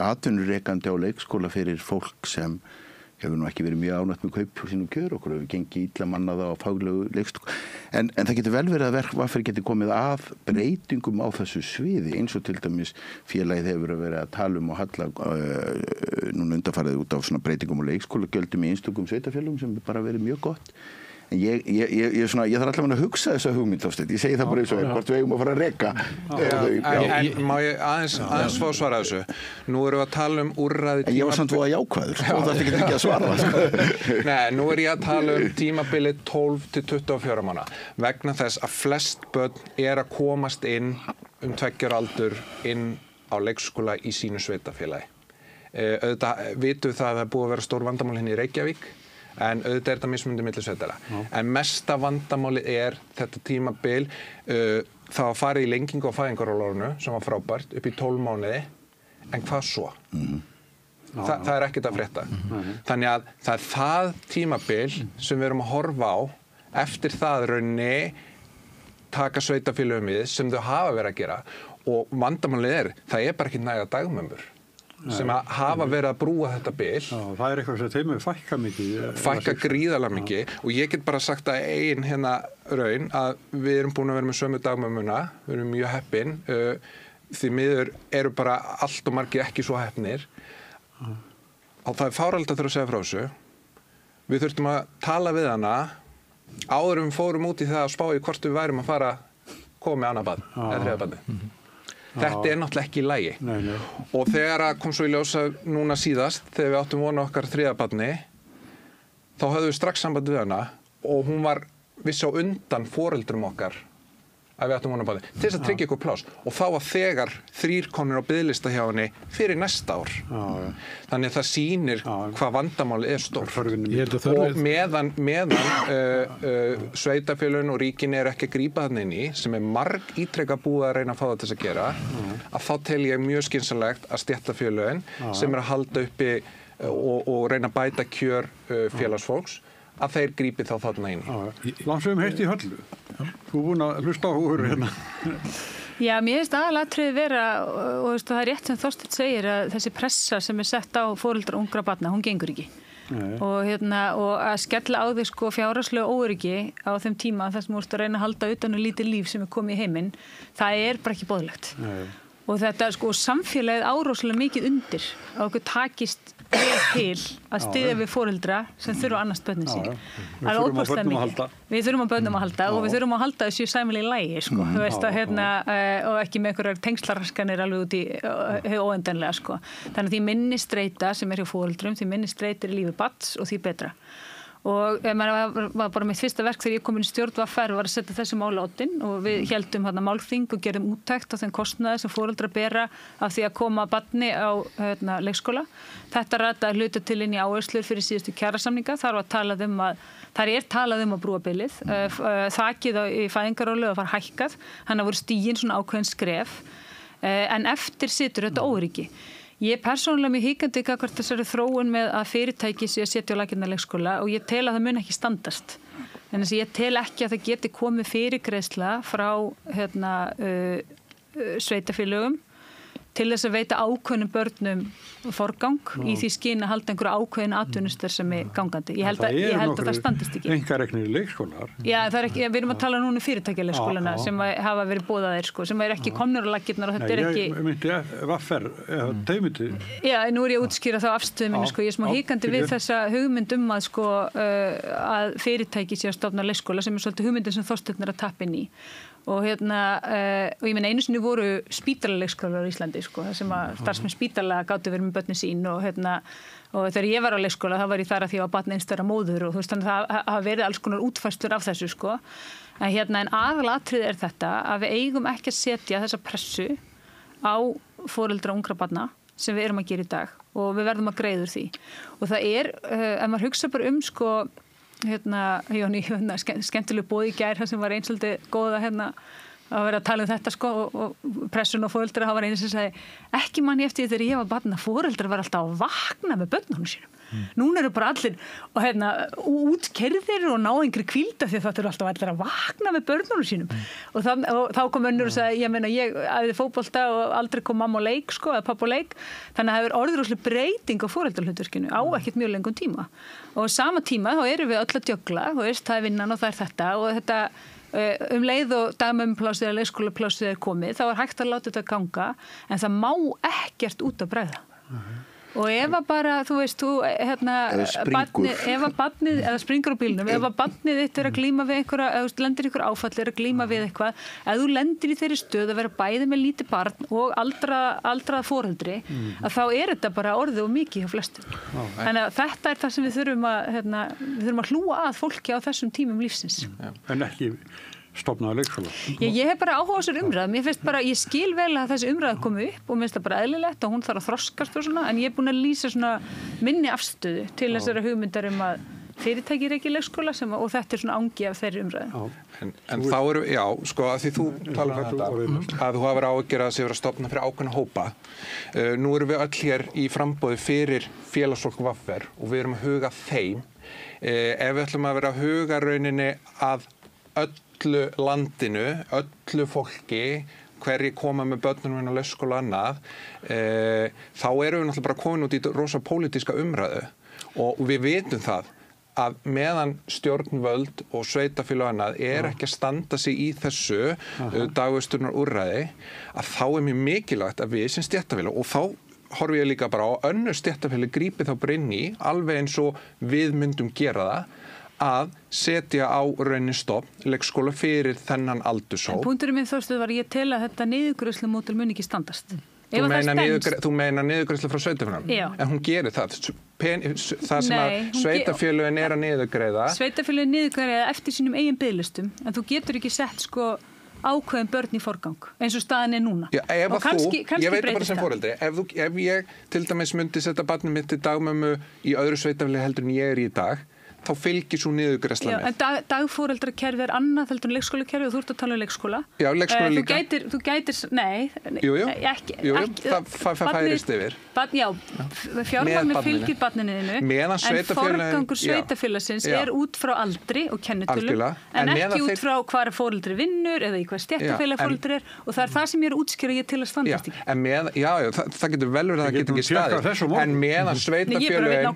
atvinnurekandi á leikskóla fyrir fólk sem hefur nú ekki verið mjög ánægt með kaup sínum kjör, okkur hefur gengið illa mannaða á faglegu leikskóla. En það getur vel verið að VFR geti komið að breytingum á þessu sviði, eins og til dæmis félagið hefur verið að tala og halla núna undanfarið út af svona breytingum á leikskólagjöldum í einstökum sveitarfélögum sem bara verið mjög gott. En ég þarf allavega að hugsa þessa hugmynd, Þorsteinn. Ég segi það bara eins og hvort við eigum að fara að reka. En má ég aðeins fá að svara þessu? Nú erum við að tala úrræði tímabil. Ég var samt voða jákvæður, og það er ekki að svara. Nei, nú er ég að tala tímabilið 12 til 24 mánaða. Vegna þess að flest börn er að komast inn 2 ára aldur inn á leikskóla í sínu sveitarfélagi. Auðvitað vitum við það að það er búið að vera stór vandamál hérna í Reykjavík. En auðvitað er þetta mismunandi milli sveitara. En mesta vandamáli er þetta tímabil, það var farið í lengingu á fæðingarorlofinu sem var frábært upp í 12 mánuði, en hvað svo? Það er ekkert að frétta. Þannig að það er það tímabil sem við erum að horfa á, eftir það rauninni taka sveitarfélögum við sem þau hafa verið að gera. Og vandamálið það er bara ekki næga dagmömmur sem að hafa verið að brúa þetta bil. Það er eitthvað sem þeim hefur fækkað mikið. Fækkað gríðarlega mikið og ég get bara sagt að eigin raun að við erum búin að vera með sömu dagmömmuna, við erum mjög heppin, því miður eru bara allt og margir ekki svo heppnir. Og það er fáralegt að þurfa að segja frá þessu. Við þurftum að tala við hana áður við fórum út í það að spá í hvort við værum að fara að koma með annað barn, eða þriðja barni. Þetta er náttúrulega ekki í lagi. Og þegar kom svo í ljósa núna síðast, þegar við áttum vona okkar þriðja barni, þá höfðum við strax samband við hana og hún var viss á undan foreldrum okkar að við áttum vona barni, til þess að tryggja ykkur pláss. Og þá var þegar 3 konur á biðlista hjá henni fyrir næsta ár. Þannig að það sýnir hvað vandamáli er stórt. Og meðan sveitarfélögin og ríkin er ekki að grípa þarna inn í, sem er ítrekað búið að reyna að fá það til þess að gera, að þá tel ég mjög skynsamlegt að stéttarfélögin sem er að halda uppi og reyna að bæta kjör félagsfólks, að þeir grípi þá þarna inn í. Landsveigum heitt í Höllu. Þú búin að hlusta á húur hérna. Já, mér finnst aðalatriði vera, og það er rétt sem Þorsteinn segir, að þessi pressa sem er sett á foreldra ungra barna, hún gengur ekki. Og að skella á þig fjárhagslega óöryggi á þeim tíma þar sem þú ert að reyna að halda utan lítið líf sem er komið í heiminn, það er bara ekki boðlegt. Og þetta samfélagið áróslega mikið undir að okkur takist vel til að styðja við foreldra sem þurfa annast börnin sín. Við þurfum á börnum að halda. Við þurfum á börnum að halda og við þurfum að halda þessu sæmilega í lagi, þú veist og ekki með einhverjar tengslaraskanir alveg út í óendanlega, Þannig að því minni streita sem er hjá foreldrum, því minni streita er lífið barns og því betra. og var bara mitt fyrsta verk þegar ég kom inn í stjórn VFR var að setja þessi mál á oddinn og við héldum málþing og gerðum úttekt á þeim kostnaði sem foreldrar bera af því að koma barni á leikskóla. Þetta rataði hluta til inn í áherslur fyrir síðustu kjarasamninga. Þar er talað að brúa bilið. Þakið í fæðingarorlofi að fara hækkað. Þannig að voru stigin svona ákveðin skref. En eftir situr þetta óöryggi. Ég persónulega mjög hikandi gagnvart þessari þróun með að fyrirtæki sé að setja á laggirnar leikskóla og ég tel að það mun ekki standast. En þess að ég tel ekki að það geti komið fyrirgreiðsla frá sveitafélögum til þess að veita ákveðnum börnum forgang í því skyni að halda einhverju ákveðin atvinnustarfsemi gangandi. Ég held að það standist ekki. Einkareknir leikskólar. Já, það er ekki, við erum að tala núna fyrirtækjaleikskólana sem hafa verið boðaðir sem er ekki komnir á laggirnar og þetta er ekki... Ég myndi VFR, þau myndi... Já, nú er ég að útskýra þá afstöðu minni, ég er smá hikandi við þessa hugmynd að fyrirtæki sé að stofna leikskóla sem er svolítið hugmyndin sem Þorsteinn er að tappa inn í. Og ég meina einu sinni voru spítalaleikskólar á Íslandi það sem að starfsmenn spítala gátu verið með börnin sín og þegar ég var á leikskóla þá var ég þar að því að barn einstæðra móður og þannig að það hafa verið alls konar útfærslur af þessu en aðalatriðið er þetta að við eigum ekki að setja þessa pressu á foreldra ungra barna sem við erum að gera í dag og við verðum að greiða úr því og það er, ef maður hugsa bara skemmtileg boð í gær sem var einsaldi góða að vera að tala þetta og pressun og foreldra það var einu sem sagði ekki manni eftir þegar ég var barn að foreldra var alltaf að vakna með börnunum sínum. Núna eru bara allir útkerðir og ná einhverju hvílda því að það eru alltaf allir að vakna með börnunum sínum og þá kom önnur og sagði ég æfði fótbolta og aldrei kom mamma á leik eða pappa á leik þannig að það er orðróslega breyting á foreldrahlutverkinu á ekkert mjög lengum tíma og sama tíma þá erum við öll að djögla það er vinnan og það er þetta og þetta leið og dagmömmuplássið eða leikskólaplássið er komið þá er hægt að láta þetta ganga en það má ekkert út að bregða og ef að bara, þú veist, ef að barnið, eða springur á bílnum, ef að barnið þitt er að glíma við einhverja, eða lendir ykkur áfall, er að glíma við eitthvað, ef þú lendir í þeirri stöð að vera bæði með lítið barn og aldrað foreldri, að þá er þetta bara orðið og mikið hjá flestum. Þannig að þetta er það sem við þurfum að hlúa að fólki á þessum tímum lífsins. En ekki stofnaði leikskóla. Ég hef bara áhuga á þessar umræð. Mér finnst bara, ég skil vel að þessi umræð komi upp og mér finnst það bara eðlilegt og hún þarf að þroskast og svona, en ég er búin að lýsa svona minni afstöðu til þessara hugmyndar að fyrirtæki er ekki leikskóla og þetta er svona angi af þeirri umræðu. En þá eru, að því þú talar þetta, að þú hafur áhyggjur að vera að stofna fyrir ákveðna hópa. Nú erum við öll hér í framboði fyrir félagsfólk VFR og við erum að huga þeim. Ef við ætlum að vera að huga rauninni að öllu landinu, öllu fólki, hverji koma með börnunum á leikskóla og annað, þá erum við náttúrulega bara komin út í rosa pólitíska umræðu og við vitum það að meðan stjórnvöld og sveitafélög og annað er ekki að standa sig í þessu dagvisturnar úrræði, að þá er mjög mikilvægt að við sem stéttarfélög og þá horfi ég líka bara á önnur stéttarfélög grípi þá bara inn í, alveg eins og við myndum gera það, að setja á rauninni stofn leikskóla fyrir þennan aldurshóp. En punkturinn minn Þorsteinn var ég tel að þetta niðurgreiðslumódel mun ekki standast. Þú meina niðurgreiðslu frá sveitafélögunum, en hún gerir það. Það sem að sveitafélögin er að niðurgreiða. Sveitafélögin niðurgreiða eftir sínum eigin biðlistum, en þú getur ekki sett ákveðin börn í forgang, eins og staðan er núna. Já, ef að ég veit bara sem foreldri, ef ég til dæmis myndi setja barnið mitt til dagmömmu í öðru sveitafélagi heldur en ég er í dag, þá fylgir svo niðurgreiðsla með. En dagforeldrakerfi er annað heldur en leikskólakerfi og þú ert að tala um leikskóla. Já, leikskóla líka. Þú gætir, nei. Jú, ekki, það færist yfir. Já, fjármagn fylgir barninu, en forgangur sveitafélagsins er út frá aldri og kennitölum, en ekki út frá hvar foreldri vinnur eða í hvað stéttarfélag foreldri er og það er það sem ég er að útskýra ég til að standast ekki. Já, það getur vel verið að það getur ekki staðið, en meðan sveitafélögin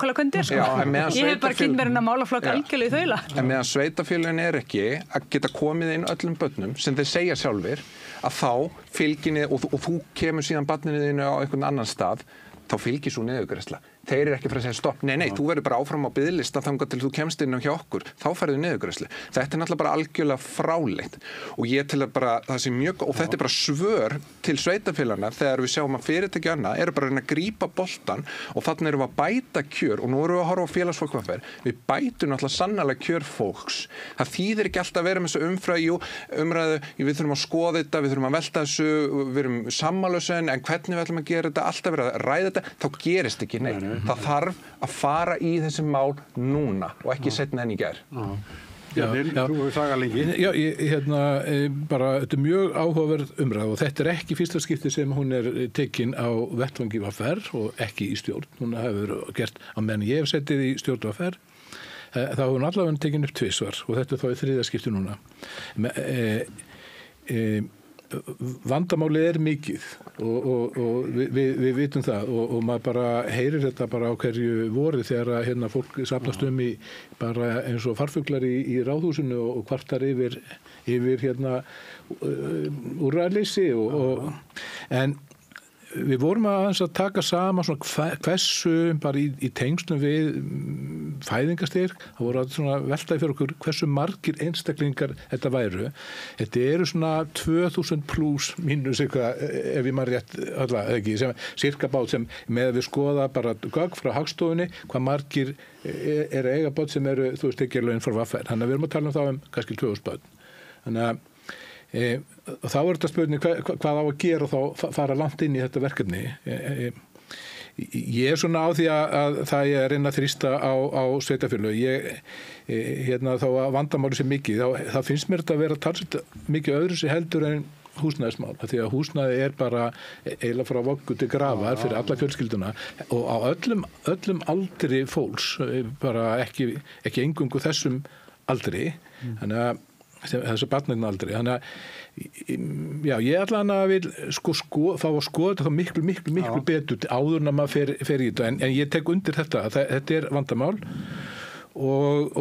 en meðan sveitafélögin er ekki að geta komið inn öllum börnum sem þeir segja sjálfir að þá fylginni og þú kemur síðan barninu þínu á einhvern annan stað þá fylgir svo niðurgreiðsla. þeir eru ekki fyrir að segja stopp, nei, þú verður bara áfram á biðlista þangað til þú kemst inn hjá okkur, þá færðu niðurgreiðslu. Þetta náttúrulega bara algjörlega fráleitt og ég til að bara, það sé mjög, og þetta bara svör til sveitarfélagana þegar við sjáum að fyrirtæki annað eru bara að reyna að grípa boltan og þannig erum við að bæta kjör og nú erum við að horfa á félagsfólk við bætum náttúrulega sannarlega kjör fólks. Það þýðir ekki alltaf að vera með þessu umræðu, við þurfum að skoða þetta, við þurfum að velta þessu, við erum sammálausn, en hvernig við ætlum að gera þetta, alltaf vera að ræða þetta, þá gerist ekki neitt. Það þarf að fara í þessi mál núna og ekki seinna en í gær. Þú hefur sagað lengi. Já, bara, þetta mjög áhugaverð umræð og þetta ekki fyrsta skipti sem hún tekin á vettvangi VR og ekki í stjórn. Hún hefur gert á meðan ég hef settið í stjórn VR. Þá hefur hún allavega tekin upp 2 svar og þetta þá í 3. skipti núna. Vandamálið mikið og við vitum það og maður bara heyrir þetta bara á hverju vori þegar fólk safnast í bara eins og farfuglar í ráðhúsinu og kvartar yfir úrræðaleysi en við vorum að taka saman svona hversu bara í tengslum við fæðingarstyrk, það voru að veltaði fyrir okkur hversu margir einstaklingar þetta væru. Þetta eru svona 2000 plus mínus eitthvað, ef ég maður rétt ekki, sem cirka bát sem með við skoða bara gögn frá Hagstofunni, hvað margir eru eiga bát sem eru, þú veist, ekki laun frá VR. Þannig að við erum að tala um það kannski 2000 bát. Þannig að þá þetta spurning hvað á að gera og þá fara langt inn í þetta verkefni. Ég svona á því að það ég reyna að þrýsta á sveitarfélög. Þá að vandamáli sé mikið, þá finnst mér þetta að vera talsveit mikið öðru sér heldur en húsnæðismál, því að húsnæði bara eiginlega frá voggu til grafar fyrir alla fjölskylduna og á öllum aldri fólks, bara ekki eingöngu þessum aldri, þannig að þessu barnegna aldrei. Þannig að ég allan að vil fá að skoða þetta þá miklu betur áður en að maður fer í þetta en ég tek undir þetta vandamál og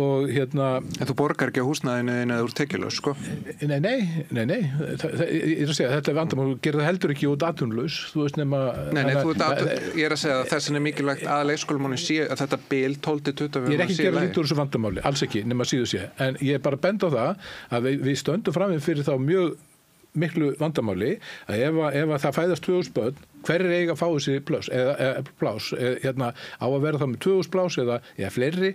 En þú borgar ekki á húsnæðinu eða úr tekjulaus, sko? Nei. Ég að segja, þetta vandamál gerir það heldur ekki út atvinnulaus, þú veist nema... Nei, ég að segja að þessin mikilvægt að leikskólamáni sé að þetta bil 12-20... Ég ekki að gera lítið úr þessu vandamáli, alls ekki, nema síðu sé. En ég bara bend á það að við stöndum fram fyrir þá mjög miklu vandamáli að ef það fæðast 2000 börn, hver eiga að fá þessi plás á að vera það með 2000 plás eða fleiri,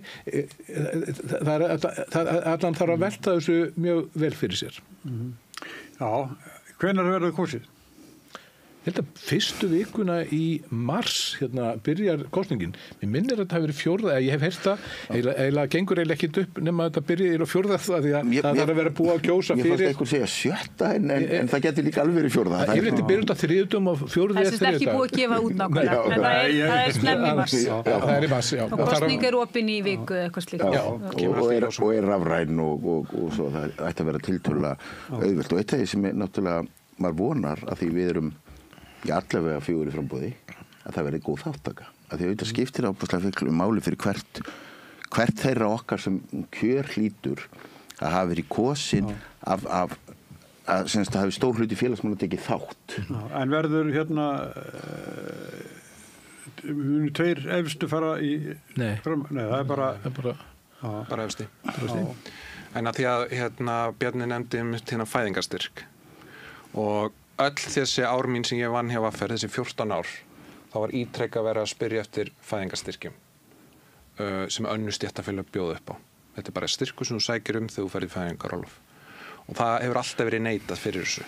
allan þarf að velta þessu mjög vel fyrir sér. Já, hvenær verður kosið? Ég held að fyrstu vikuna í mars byrjar kosningin. Mér minnir að þetta hafi verið 4. Ég hef heyrt það, eiginlega gengur eiginlega ekkert upp nema að þetta byrja 4. því að það þarf að vera búið að kjósa fyrir. Mér fannst eitthvað segja 7. en það getur líka alveg verið 4. Ég vil þetta byrja út á 3. og 4. Það er ekki búið að gefa út nákvæmlega, en það er snemmi í mars. Það er í mars, já. Og kosning opin í viku eitthvað slíkt. Og rafræn og svo það ætti að vera tiltölulega auðvelt. Og eitt af því sem náttúrulega maður vonar að því við erum allavega 4 í frambúði að það verði góð þáttaka. Að því auðvitað skiptir ábúðslega fyrir máli fyrir hvert þeirra okkar sem kjör hlýtur að hafa verið kosin að það hafi stór hluti félagsmála tekið þátt. En verður munu 2 efstu fara í... Nei, það er bara efsti. En að því að Bjarni nefndi fæðingarstyrk og öll þessi ár mín sem ég vann hjá VR, þessi 14 ár, þá var ítrekað verið að spyrja eftir fæðingarstyrkjum sem önnur stéttarfélög bjóða upp á. Þetta er bara styrkur sem þú sækir þegar þú ferð í fæðingarorlof. Og það hefur alltaf verið neitað fyrir þessu.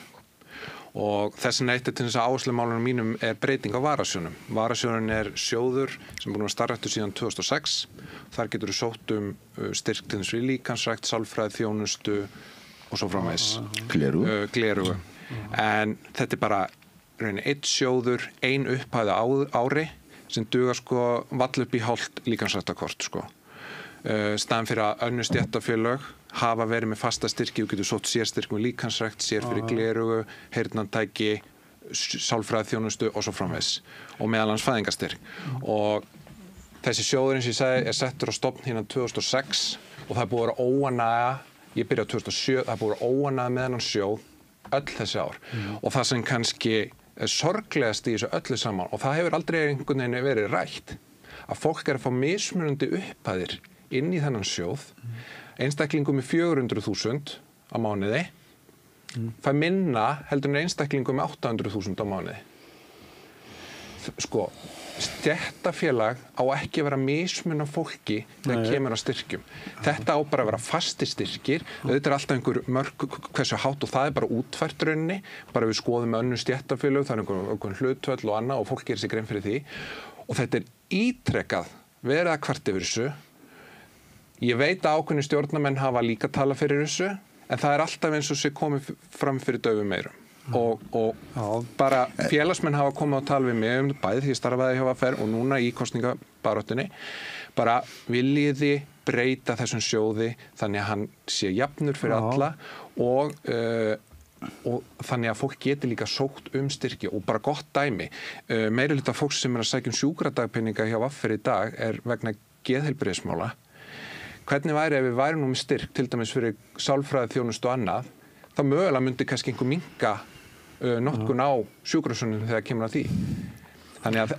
Og þessi neitað til þess að áherslumálunum mínum er breyting á varasjónum. Varasjónun er sjóður sem búin að starfrættu síðan 2006. Þar getur þú sótt styrk til þess við líkansrækt, sálfræði, þjónustu og svo framvegis. Glerugu. En þetta er bara einn sjóður, ein upphæð á ári sem dugar vall upp í hálft líkansræktakort. Staðan fyrir að önnur stéttarfélög hafa verið með fasta styrki, þú getur sótt sérstyrk með líkansrækt, sér fyrir glerugu, heyrnartæki, sálfræði, þjónustu og svo framvegis og meðal annars fæðingarstyrk. Og þessi sjóður eins og ég sagði er settur á stofn hérna 2006 og það er búið að vera óánægja, ég byrjaði 2007, það er búið að vera óánægja með þennan sjóð öll þessi ár og það sem kannski er sorglegast í þessu öllu saman og það hefur aldrei einhvern veginn verið rætt að fólk að fá mismunandi upphæðir inn í þennan sjóð. Einstaklingum með 400.000 á mánuði fær minna heldur en einstaklingum með 800.000 á mánuði. Sko, stéttarfélag á ekki að vera mismunna fólki þegar kemur að styrkjum. Þetta á bara að vera fastir styrkir. Þetta alltaf einhver mörg hversu hátt og það bara útfært rauninni. Bara við skoðum með önnur stéttarfélög, það einhver hlutvöll og annað og fólk gerir sig grein fyrir því. Og þetta ítrekað verið að kvart yfir þessu. Ég veit að ákveðnir stjórnarmenn hafa líka talað fyrir þessu, en það alltaf eins og sé komið fram fyrir daufum eyrum. Og bara félagsmenn hafa komið að tala við mig bæði því ég starfaði hjá VR og núna í kosningabaráttunni bara viljiði breyta þessum sjóði þannig að hann sé jafnur fyrir alla og þannig að fólk geti líka sótt styrki og bara gott dæmi meiri hluta fólks sem að sækja sjúkradagpeninga hjá VR í dag vegna geðheilbrigðismála. Hvernig væri ef við værum nú með styrk til dæmis fyrir sálfræði þjónustu og annað þá mögulega myndi kannski einhver minnka notkun á sjúkrahúsunum þegar kemur að því.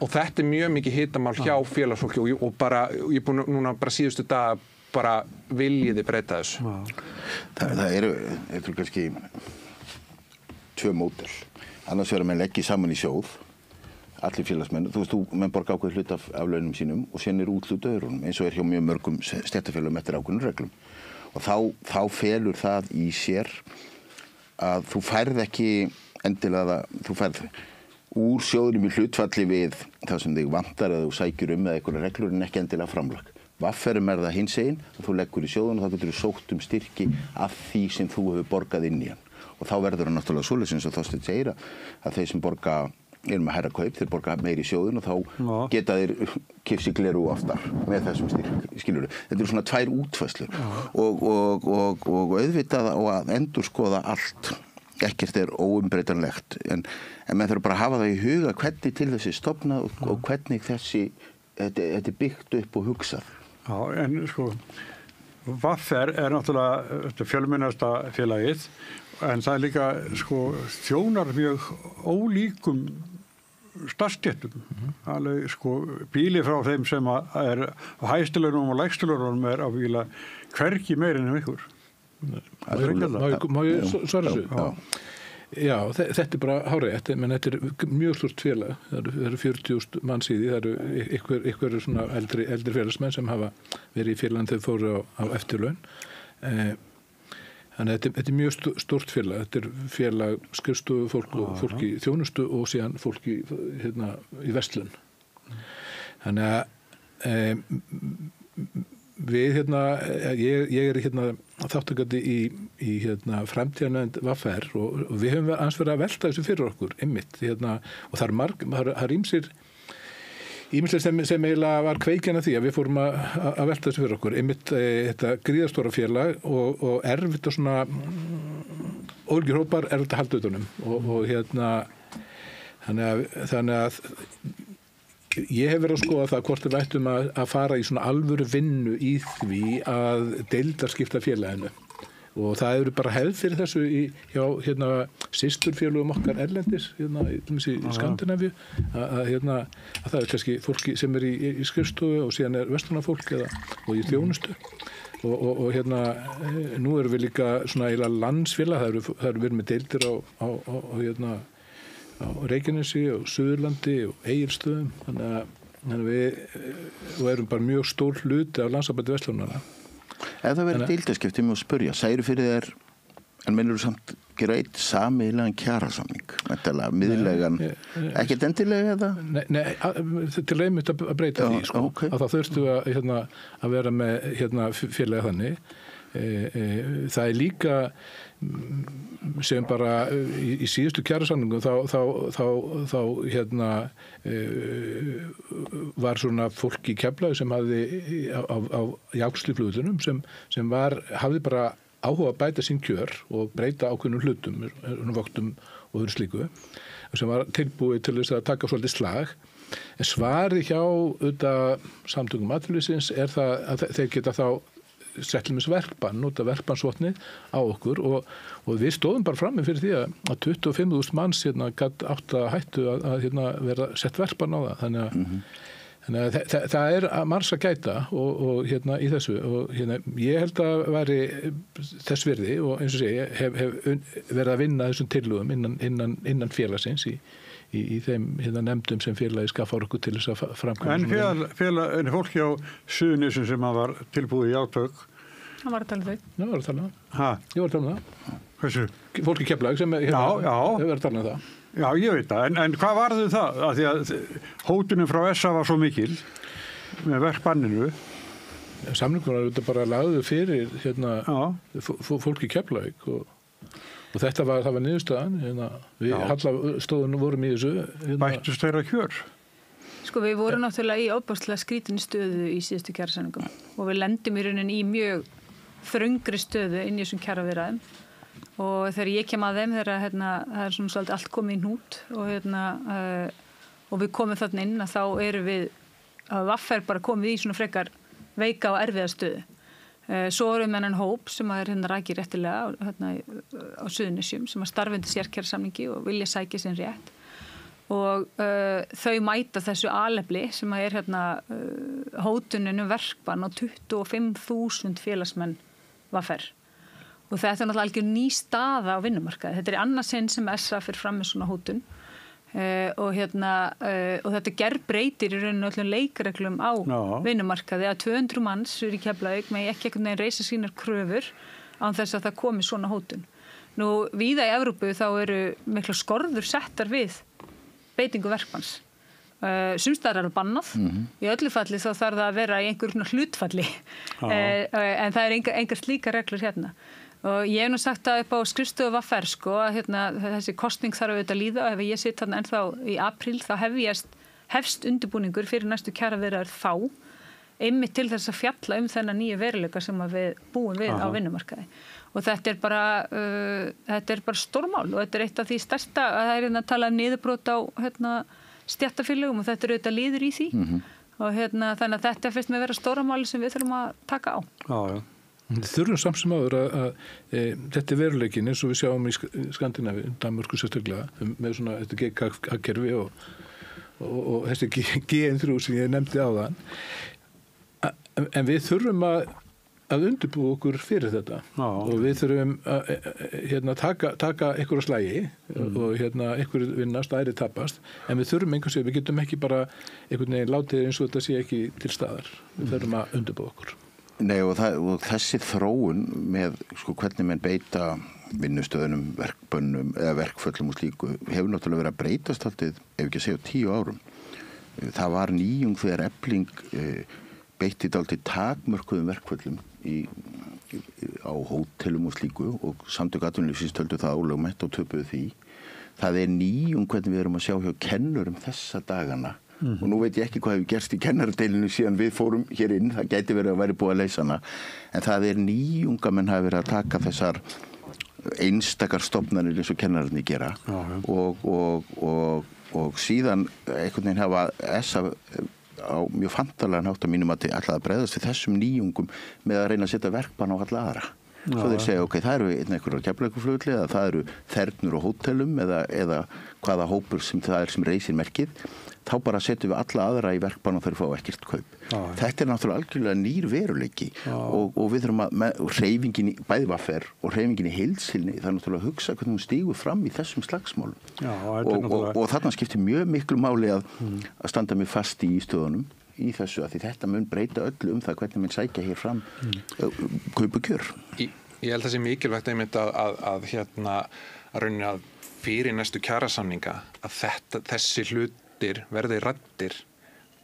Og þetta mjög mikið hitamál hjá félagsfólki og bara, ég er búin núna bara síðustu dag bara viljiði breyta þessu. Það eru kannski 2 módel. Annars verður menn leggja saman í sjóð, allir félagsmenn. Þú veist, menn borga ákveð hlut af launum sínum og sen úthlutað öðrunum, eins og hjá mjög mörgum stéttarfélögum eftir ákveðnum reglum. Og þá felur það í sér að þú færð ekki endilega þú færð úr sjóðunum í hlutfalli við það sem þig vantar eða þú sækjur eða einhverja reglur en ekki endilega framlag. Vafferum það hinsegin að þú leggur í sjóðun og þá getur þú sótt styrki af því sem þú hefur borgað inn í hann. Og þá verður það náttúrulega svoleiðis eins og Þorsteinn segir að þeir sem borga með hærra kaup, þeir borga meiri í sjóðun og þá geta þeir kipsi gleru aftar með þessum styrk, skilurðu. Þetta svona 2 útfærslur og auðvitað á að endurskoða allt. Ekkert óumbreytanlegt en menn þurfa bara að hafa það í huga hvernig til þessi stofnað og hvernig þetta byggt upp og hugsað. Já, en sko VR náttúrulega fjölmennasta félagið en það líka sko þjónar mjög ólíkum starfsstéttum. Alveg sko bíli frá þeim sem á hæstulunum og lægstulunum á bíla hvergi meir en ykkur. Má ég svara þessu? Já, þetta bara hárrétt, menn þetta mjög stort félag, það eru 40.000 manns í því, það eru einhverjir svona eldri félagsmenn sem hafa verið í félagin þegar fóru á eftirlaun. Þannig að þetta mjög stort félag, þetta félag skrifstofu fólk í þjónustu og síðan fólk í verslun. Þannig að við ég er þáttakandi í framtíðarnefnd VR og við höfum aðeins verið að velta þessu fyrir okkur einmitt og það er ýmislegt sem eiginlega var kveikjan að því að við fórum að velta þessu fyrir okkur einmitt þetta gríðarstóra félag og erfitt og svona ólíkir hópar erfitt að halda utanum og þannig að ég hef verið að skoða það hvort við ættum að fara í svona alvöru vinnu í því að deildarskipta félaginu og það eru bara hefð fyrir þessu hjá systurfélögum okkar erlendis í Skandinavíu að það er kannski fólki sem er í skrifstofu og síðan er verslunarfólk og í þjónustu og nú erum við líka svona eiginlega landsfélag það eru verið með deildir á Reykjanesi og Suðurlandi og Egilsstöðum þannig við erum bara mjög stór hluti af Landssambandi verslunarmanna. Ef það verður deildaskipti með að spyrja, særu fyrir þér en mennur þú samt gera eitt sameiginlegan kjarasamning, miðlegan, ekkert endilega eða? Nei, til einmitt að breyta því, sko, að það þurftu að vera með félaga þannig. Það er líka sem bara í síðustu kjarasamningum þá var svona fólk í Keflavík sem hafði á Jáksliflugvöllunum sem hafði bara áhuga að bæta sín kjör og breyta ákveðnum hlutum, vöktum og öðru slíku sem var tilbúið til þess að taka svolítið slag. En svarið hjá samtökum atvinnulífsins er það að þeir geta þá settlumis verkbann, nota verkbannsvotnið á okkur og við stóðum bara frammi fyrir því að 25.000 manns gátt átt að hættu að vera sett verkbann á það. Þannig að það margs að gæta og í þessu og ég held að væri þess virði og eins og segi hef verið að vinna þessum tillögum innan félagsins í þeim nefndum sem félagi skaffar okkur til þess að framkvæma. En fólki á Suðurnesjum sem var tilbúið í átök. Það var að tala um þau. Það var að tala um það. Ég var að tala um það. Hversu? Fólki í Keflavík sem hefur verið að tala um það. Já, ég veit það. En hvað varðu það? Af því að hótunum frá SA var svo mikil með verkbanninu. Samningur var þetta bara lagðu fyrir fólki í Keflavík og það var niðurstaðan. Við Hallastóðunum vorum í þessu. Bættust þeirra kjör? Sko við vorum náttúrulega í ofboðslega skrítinni stöðu í síðustu kjarasamningum og við lendum í rauninni í mjög þröngri stöðu inn í þessum kjaraviðræðum. Og þegar ég kem að þeim þegar það er svona svolítið allt komið í hnút og við komum þarna inn að þá erum við að VFR bara komið í svona frekar veika og erfiða stöðu. Svo erum við þennan hóp sem er rakið réttilega á Suðurnesjum sem starfa undir sérkjarasamningi og vilja sækja sinn rétt og þau mæta þessu alefli sem er hótuninu verkbann á 25.000 félagsmenn VFR. Og þetta er náttúrulega algjör ný staða á vinnumarkaði. Þetta er annað sinn sem SA fyrir fram með svona hótun og þetta gerbreytir í rauninu öllum leikreglum á vinnumarkaði að 200 manns í Keflavík með ekki einhvern veginn reisa sínar kröfur án þess að það komi svona hótun. Nú, víða í Evrópu þá eru mikla skorður settar við beitingu verkbanns. Sums staðar er það bannað. Í öllu falli þá þarf það að vera í einhverjum hlutfalli en það er engar slíka reglur hérna. Og ég hef nú sagt það upp á skrifstofu VFR að þessi kosning þarf auðvitað að líða og ef ég sitt þarna ennþá í apríl þá hefst undirbúningur fyrir næstu kjaraviðræður þá einmitt til þess að fjalla þennan nýju veruleika sem við búum við á vinnumarkaði. Og þetta er bara stórmál og þetta er eitt af því stærsta að það er að tala um niðurbrot á stéttarfélögum og þetta er auðvitað liður í því og þannig að þetta finnst mér vera stóra máli sem við þurfum að taka á. Já. Við þurfum samt sem áður að þetta er veruleikin eins og við sjáum í Skandinavíu, Danmörku sérstaklega með svona þetta GK-kerfi og þessi GN3 sem ég nefndi áðan. En við þurfum að undirbúa okkur fyrir þetta og við þurfum að taka einhverja slægi og einhverju vinnast, aðri tapast en við þurfum við getum ekki bara einhvern veginn látið eins og þetta sé ekki til staðar. Við þurfum að undirbúa okkur. Nei og þessi þróun með hvernig menn beita vinnustöðunum, verkbönnum eða verkföllum og slíku hefur náttúrulega verið að breytast alltaf, ef ekki að segja 10 árum. Það var nýjung þegar Efling beitti dálítið takmörkuðum verkföllum á hótelum og slíku og samtök atvinnulífsins töldu það ólögmætt og töpuðu því. Það er nýjung hvernig við erum að sjá hjá kennurum þessa dagana og nú veit ég ekki hvað hefur gerst í kennaradeilinu síðan við fórum hér inn, það gæti verið að væri búið að leysa hana en það er nýjung að menn hafi verið að taka þessar einstakar stofnanir eins og kennararnir gera og síðan einhvern veginn hafa SA á mjög fantalegan hátt að mínum að ætla að bregðast við þessum nýjungum með að reyna að setja verkbann á alla aðra. Svo þeir segja, ok, það eru einhverjar Keflavíkurflugvelli eða það eru þernur og hótelum eða hvaða hópur sem það er sem reisir merkið, þá bara setjum við alla aðra í verkbann og þeir fá ekkert kaup. Þetta er náttúrulega algjörlega nýr veruleiki og við þurfum að hreyfingin í bæði VFR og hreyfingin í heildsýlni, það er náttúrulega að hugsa hvernig hún stígur fram í þessum slagsmálum. Og þarna skiptir mjög miklu máli að standa mig fast í stöðunum í þessu að því þetta mun breyta öllu það hvernig mun sækja hér fram kaup og kjör. Ég held að það sé mikilvægt einmitt að rauninni að fyrir næstu kjarasamninga að þessi hlutir verði ræddir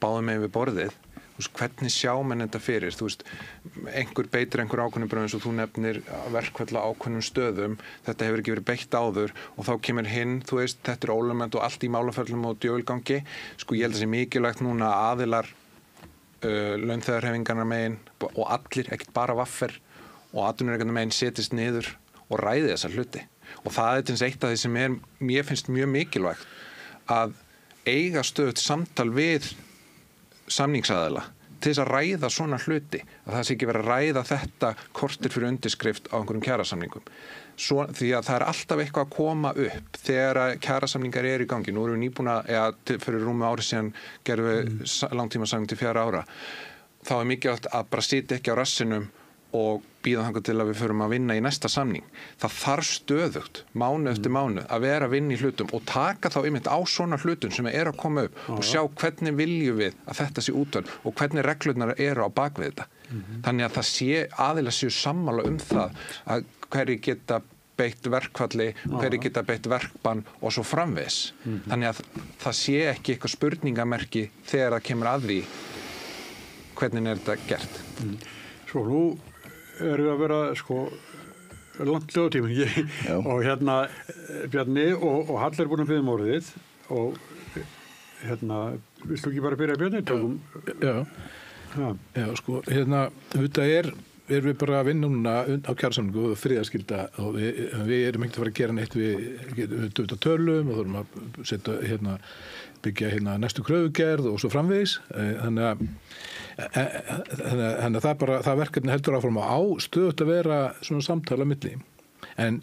báðum með við borðið. Hvernig sjá menn þetta fyrir? Einhver beitir einhver ákveðnum bröðum eins og þú nefnir verkföll á ákveðnum stöðum. Þetta hefur ekki verið beitt áður og þá kemur hinn, þetta er ólögmætt og allt í málaföllum og djöfulgangi. Ég held að það sé mikilvægt núna að aðilar launþegarhreyfingarnar megin og allir, ekkert bara VFR og atvinnurekendur megin setjist niður og ræði þessa hluti. Og það er til eitt af því sem mér finnst mjög mikilvægt að eiga stöðugt samtal við samningsaðila til þess að ræða svona hluti, að það sé ekki verið að ræða þetta kortir fyrir undirskrift á einhverjum kjarasamningum. því að það alltaf eitthvað að koma upp þegar kjarasamningar í gangi. Nú erum við nýbúin fyrir rúmu ári síðan gerðum við langtímasamning til 4 ára. Þá mikilvægt að bara sitja ekki á rassinum og bíða þangað til að við förum að vinna í næsta samning. Það þarf stöðugt, mánuð eftir mánuð, að vera að vinna í hlutum og taka þá einmitt á svona hlutum sem að koma upp og sjá hvernig viljum við að þetta sé útvöld og hvernig reglurnar eru á bakvið þetta. Þannig að það aðilar séu sammála það að hverju geta beitt verkfalli, hverju geta beitt verkbann og svo framvegis. Þannig að það sé ekki eitthvað spurningamerki þegar það kemur að því hvernig þetta gert. Svo nú erum við að vera langt hljóðtíminn og Bjarni og Hall búin að biðja orðið og viltu ekki bara byrja Bjarni? Já, þetta erum við bara að vinna núna á kjarasamningu og friðarskylda og við erum ekki að fara að gera neitt við tölum og þurfum að setja byggja næstu kröfugerð og svo framvegis þannig að það verkefni heldur áfram á stöðugt að vera svona samtala milli en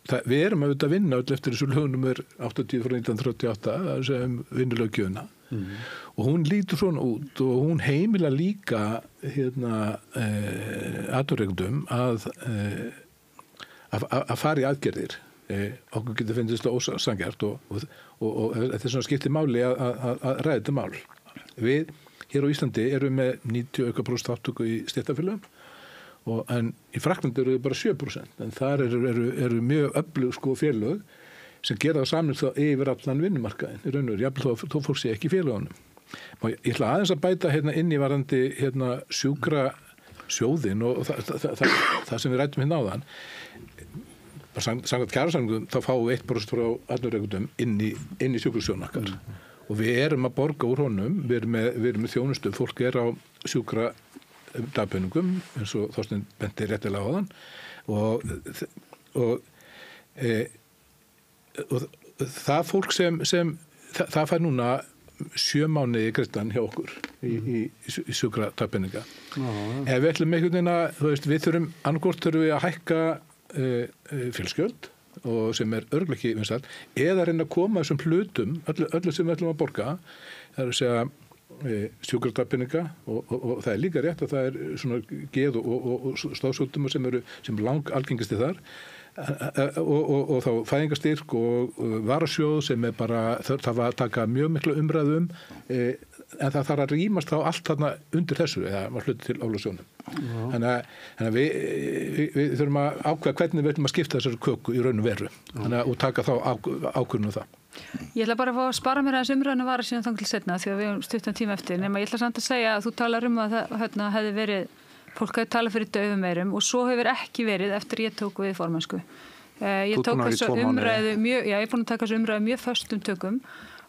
við erum að vinna öll eftir þessu lögnumur 80 frá 1938 sem vinnulöggjöfina og hún lítur svona út og hún heimilar líka atvinnurekendum að fara í aðgerðir okkur getur finnst þetta ósanngjarnt og þetta svona skiptir máli að ræða þetta mál. Við hér á Íslandi erum með 90% þátttöku í stéttarfélögum en í Frakklandi eru þau bara 7% en þar eru mjög öflug félög sem gera það samning þá yfir allan vinnumarkaðinn í raun og veru, jafnvel þó fólk sé ekki í félögunum. Ég ætla aðeins að bæta inn í varðandi sjúkra sjóðinn og það sem við ræddum áðan. Samkvæmt kjarasamningum þá fáum við 1% frá atvinnurekendum inn í sjúkrasjóðinn okkar og við erum að borga úr honum, við erum með þjónustu, fólk á sjúkra dagpeningum eins og Þorsteinn benti réttilega á þann og það fólk sem það fær núna 7 mánuði greiddan hjá okkur í sjúkra dagpeninga. Ef við ætlum einhvern veginn að við þurfum annarkvort þurfum við að hækka fjölskjöld og sem örugglega ekki vinsælt eða reyna að koma þessum hlutum öllu sem við ætlum að borga það að segja sjúkradagpeninga og það líka rétt að það svona geð og stofsjúkdómar sem lang algengasti þar og þá fæðingarstyrk og varasjóð sem bara það var að taka mjög miklu umræðum en það þarf að rýmast þá allt þarna undir þessu eða var hluti til álagsjónum. Þannig að við þurfum að ákveða hvernig við ætlum að skipta þessari köku í raun og veru og taka þá ákvörðun það. Ég ætla bara að fá að spara mér aðeins umræðinu vara síðan þangað til seinna því að við höfum stuttan tíma eftir nema ég ætla samt að segja að þú talar að það hefði verið fólk hefði talað fyrir daufum eyrum og svo hefur ekki verið eftir ég tók við formennsku. Ég tók þessu umræðu ég er búin að taka þessu umræðu mjög föstum tökum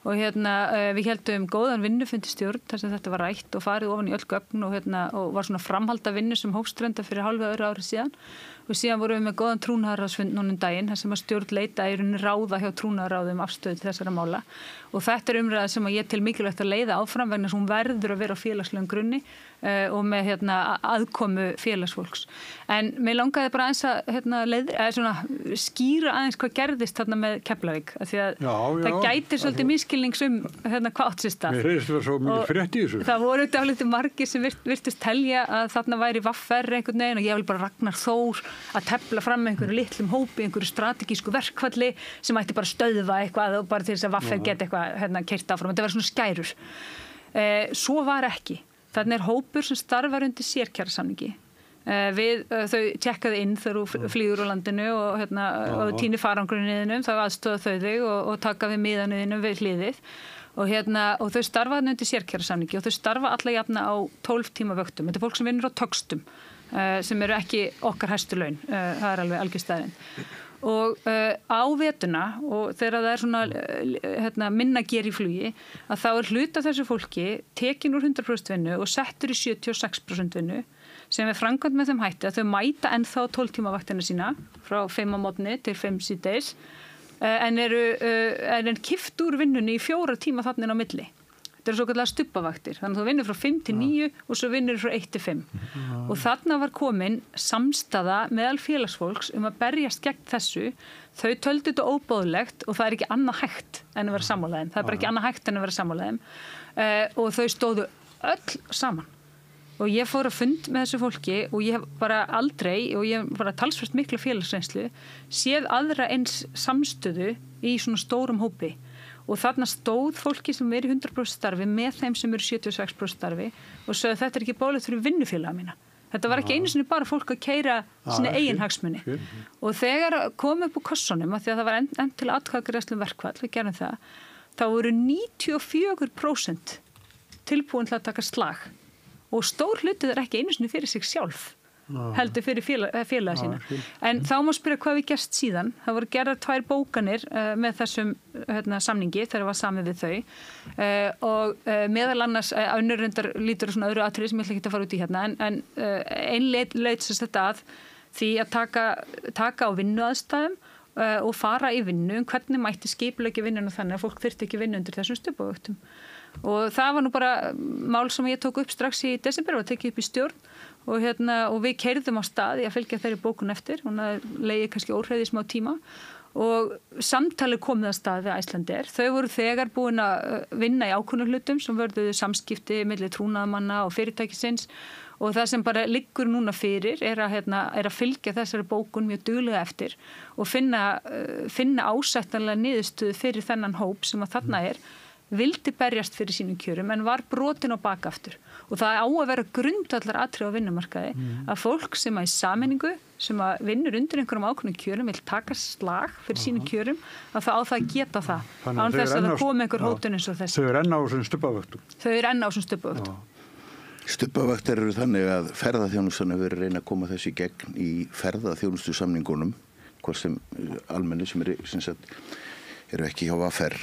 og við heldum góðan vinnufund í stjórn þar sem þetta var rætt og farið ofan í öll gögn og var svona framhalda vinnu sem hófstrenda fyrir hálfu öðru ári síðan og síðan vorum við með góðan trúnaðarráðsfund núna daginn þar sem að stjórn leita í rauninni ráða hjá trúnaðarráðum afstöðu til þessara mála og þetta umræða sem að ég til mikilvægt að leiða áfram vegna sem hún verður að vera á félagslegum grunni og með aðkomu félagsfólks. En mér langaði bara aðeins að skýra aðeins hvað gerðist þarna með Keflavík af því að það gætir svolítið misskilnings hvað átt sér stað. Mér heyrðist það svo mjög frétt í þessu. Það voru dálítið margir sem virtust telja að þarna væri VFR einhvern veginn og ég vil bara Ragnar Þór að tefla fram einhverju litlum hópi, einhverju strategísku verkfalli sem ætti bara stöðva eitthvað og bara til þess að VFR geti eitthvað keyrt áfram. Þetta var svona skærur. Svo var ekki. Þannig hópur sem starfar undir sérkjarasamningi. Þau tjekkaði inn þegar þú flýgur á landinu og týnir farangruninniðinum, þá aðstoða þau þig og taka við miðanuðinum við hliðið. Og þau starfa undir sérkjarasamningi og þau starfa alla jafna á 12 tíma vöktum. Þetta fólk sem vinnur á tögstum, sem eru ekki okkar hæstu laun. Það alveg algjör staðreynd. Og á vetuna og þegar það svona minna ger í flugi að þá hluta þessu fólki tekin úr 100% vinnu og settur í 76% vinnu sem framkvæmt með þeim hætti að þau mæta ennþá 12 tíma vaktina sína frá 5 á morgni til 5 síðdegis en kipt úr vinnunni í 4 tíma þarna inn á milli Þetta svo kallar stubbavaktir. Þannig að þú vinnur frá 5 til 9 og svo vinnur frá 1 til 5. Og þarna var komin samstaða meðal félagsfólks að berjast gegn þessu. Þau töldu þetta óboðlegt og það ekki annað hægt en að vera sammála þeim. Það bara ekki annað hægt en að vera sammála þeim. Og þau stóðu öll saman. Og ég fór að fund með þessu fólki og ég hef bara aldrei, og ég hef bara talsvert mikla félagsreynslu, séð aðra eins samstöðu í svona stórum hópi. Og þarna stóð fólki sem í 100% starfi með þeim sem eru 76% starfi og sögðu þetta ekki bólegt fyrir vinnufélaga mína. Þetta var ekki einu sinni bara fólk að keyra sinni eigin hagsmuni. Og þegar kom upp úr kossunum, af því að það var enn til atkvæðagreiðslu verkfall, við gerum það, þá voru 94% tilbúin til að taka slag. Og stór hluti er ekki einu sinni fyrir sig sjálf. Heldur fyrir félaga sína. En þá má spyrja hvað við gerst síðan. Það voru gerðar 2 bókanir með þessum samningi þegar var samið við þau og meðal annars önnur reyndar lítur svona öðru atriði sem ég ætla ekki að fara út í hérna en ein leit sem þetta að því að taka á vinnuaðstæðum og fara í vinnu hvernig mætti skipuleggja vinnuna þannig að fólk þyrfti ekki vinnu undir þessum stubbavöktum. Og það var nú bara mál sem ég tók upp strax í desember og tekið upp í stjórn og við keyrðum á stað í að fylgja þeirri bókun eftir, hún leiði kannski óhreiði smá tíma og samtali komið að stað við Icelandair. Þau voru þegar búin að vinna í ákveðnum hlutum sem vörðuðu samskipti milli trúnaðarmanna og fyrirtækisins og það sem bara liggur núna fyrir er að fylgja þessari bókun mjög duglega eftir og finna ásættanlega niðurstöðu fyrir þennan hóp sem að þarna vildi berjast fyrir sínum kjörum en var brotin á bakaftur og það á að vera grundvallar atriði á vinnumarkaði að fólk sem í sameiningu sem að vinnur undir einhverjum ákveðnum kjörum vil taka slag fyrir sínum kjörum að það á það að geta það án þess að það komi einhver hótun eins og þessi. Þau eru enn á þessum stubbavöktum. Þau eru enn á þessum stubbavöktum. Stubbavöktir eru þannig að ferðaþjónustan hefur verið að reyna að koma þessi gegn í ferðaþjónustusamningunum hvort sem almenni sem eru ekki hjá VR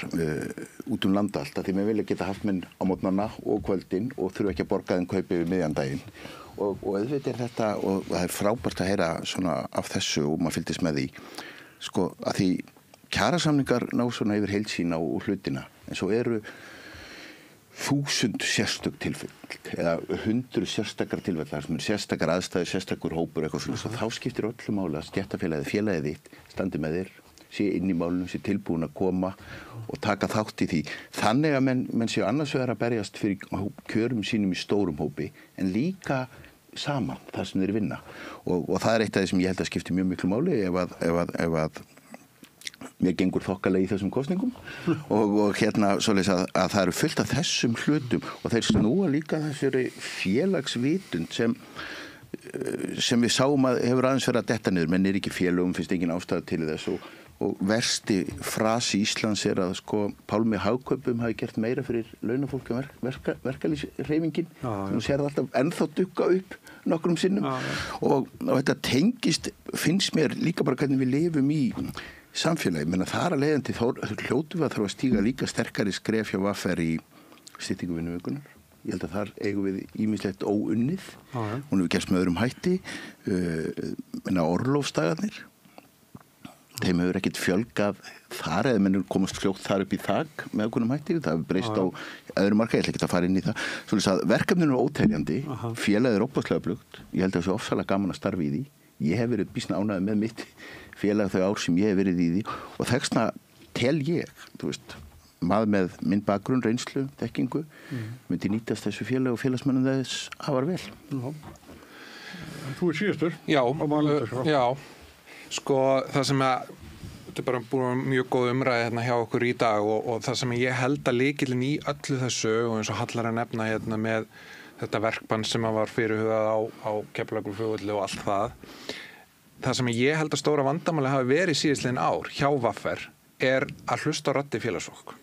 út landa allt, því mér vilja geta haft minn á mótnana og kvöldin og þurfa ekki að borga þeim kaupi við miðjandaginn og auðvitað þetta og það frábært að heyra svona af þessu og maður fylgist með því sko að því kjarasamningar ná svona yfir heildsýn á hlutina en svo eru 1000 sérstök tilfell eða 100 sérstakar tilfellar sem sérstakar aðstæður, sérstakur hópur eitthvað svona, þá skiptir öllu máli að stéttarfélagið þitt standi með þér sé inn í málunum, sé tilbúin að koma og taka þátt í því. Þannig að menn séu annars vegar að berjast fyrir kjörum sínum í stórum hópi en líka saman þar sem þeir vinna. Og það eitt af því sem ég held að skipti mjög miklu máli ef að mér gengur þokkalega í þessum kosningum og svoleiðis að það eru fullt af þessum hlutum og þeir snúa líka þessari félagsvitund sem við sáum að hefur aðeins verið að detta niður, menn ekki félögum, finnst engin ástæða til þess og versti frasi Íslands að sko Pálmi Hagkaupum hafi gert meira fyrir launafólk en verkalýðshreyfingin sem sér það alltaf ennþá dugga upp nokkrum sinnum og þetta tengist, finnst mér líka bara hvernig við lifum í samfélagi, menn að þar að leiðandi hljótum við að þarf að stíga líka sterkari skref hjá VR í styttingu vinnuvikunnar. Ég held að þar eigum við ýmislegt óunnið, hún hefur gerst með öðrum hætti, orlofsdagarnir, þeim hefur ekkert fjölgað þar eða mennur komast fljótt þar upp í þak með okkurum hætti, það hefur breyst á öðrum marka, ég ætla ekki að fara inn í það. Svolítið að verkefninu er óteljandi, félagið er óbúðslega flugt, ég held að það sé ofsalega gaman að starfa í því, ég hef verið býsna ánægður með mitt félag þau ár sem ég hef verið í því og þessna tel ég, þú veist, maður með minn bakgrunn, reynslu, þekkingu myndi nýtast þessu félag og félagsmönnum þess afar vel. Þú síðastur? Já, sko það sem þetta er bara búin mjög góð umræði hérna hjá okkur í dag og það sem ég held að lykillinn í öllu þessu og eins og Hallar að nefna hérna með þetta verkbann sem var fyrirhugað á Keflavíkurflugvelli og allt það sem ég held að stóra vandamáli hafi verið síðastliðin ár hjá VR að hlusta á raddir félagsfólk.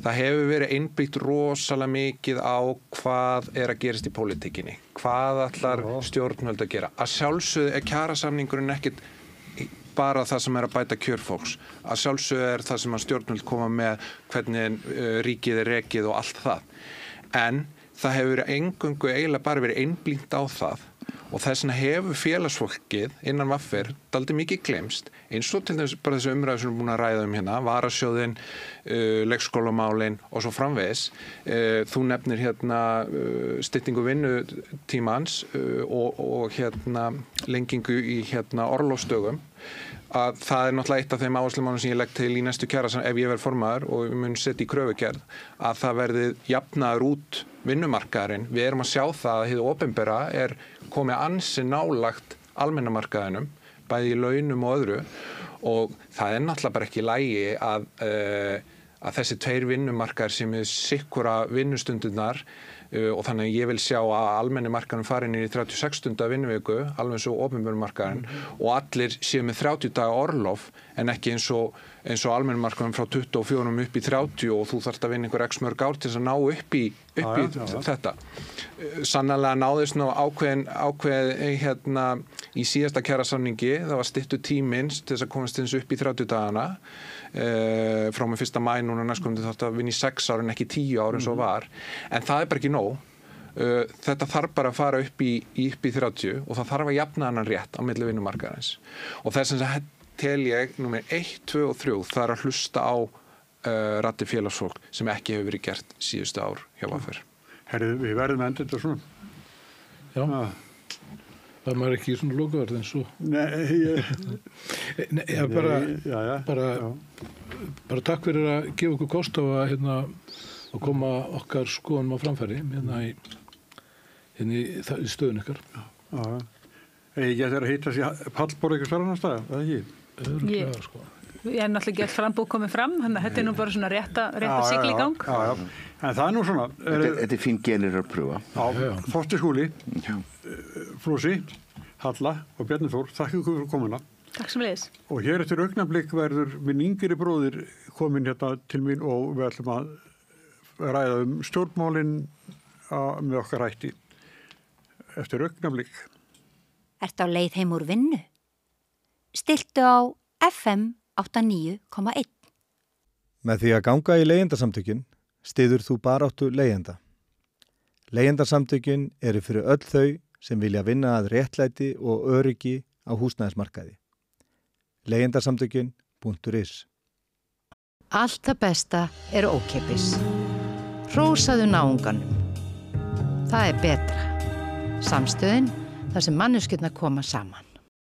Það hefur verið einblínt rosalega mikið á hvað að gerast í pólitíkinni, hvað ætlar stjórnvöld að gera. Að sjálfsögðu kjarasamningurinn ekkert bara það sem að bæta kjör fólks. Að sjálfsögðu það sem að stjórnvöld koma með hvernig ríkið rekið og allt það. En það hefur eingöngu eiginlega bara verið einblínt á það og þess vegna hefur félagsfólkið innan VAFR dálítið mikið glemst, eins og til dæmis bara þessi umræðu sem við erum búin að ræða hérna, varasjóðin, leikskólamálin og svo framvegis. Þú nefnir hérna styttingu vinnutímans og hérna lengingu í hérna orlofsdögum, að það náttúrulega eitt af þeim áherslumálum sem ég legg til í næstu kjarasamningi ef ég verð formaður og við munum setja í kröfugerð að það verði jafnaður út vinnumarkaðurinn. Við erum að sjá það að hið opinbera komið ansi nálagt almenna markaðinum, bæði í launum og öðru, og það náttúrulega bara ekki í lagi að þessi tveir vinnumarkaðir sem sikkura vinnustundirnar og þannig að ég vil sjá að almenni markaðurinn fari inn í 36 stunda vinnuviku, alveg svo opinberu markaðurinn, og allir séu með 30 daga orlof en ekki eins og almenni markaðurinn frá 24 upp í 30 og þú þarft að vinna einhver x mörg ár til þess að ná upp í þetta. Sannarlega náðist nú ákveð hérna í síðasta kjarasamningi, það var styttur tíminn til þess að komast eins upp í 30 dagana frá með 1. maí núna næstkomandi þarf að vinna í 6 ár en ekki 10 ár eins og var, en það bara ekki nóg. Þetta þarf bara að fara upp í 30 og það þarf að jafna þennan rétt á milli vinnumarkaðarins, og þess að tel ég númer 1, 2 og 3 það að hlusta á raddir félagsfólk sem ekki hefur verið gert síðustu ár hjá VAFR. Herðu, við verðum að enda þetta svona. Já. Það maður ekki svona lokaverð en svo. Nei, bara takk fyrir að gefa okkur kost á að koma okkar skoðunum á framfæri í stöðun ykkar. Ég getur að hitta sér pallborð ykkur starf næsta, eða ekki? Öruglega, sko. Ég náttúrulega gett frambúð komið fram, þannig að þetta nú bara svona rétt að sigla í gang. Já. En það nú svona... Þetta fín genir að pröfa. Já, Þorsteinn Skúli, Flósi, Halla og Bjarni Þór, þakka ykkur fyrir komuna. Takk sem leiðis. Og hér eftir augnablik verður minn yngri bróðir komin hérna til mín og við ætlum að ræða stjórnmálin með okkar hætti. Eftir augnablik. Ertu á leið heim úr vinnu? Stilltu á FM 89,1. Með því að ganga í leigjendasamtökin styður þú baráttu leigjenda. Leigjendasamtökin eru fyrir öll þau sem vilja vinna að réttlæti og öryggi á húsnæðismarkaði. Leigjendasamtökin.is. Allt það besta ókeypis. Hrósaðu náunganum. Það betra. Samstöðin þar sem manneskjurnar koma saman.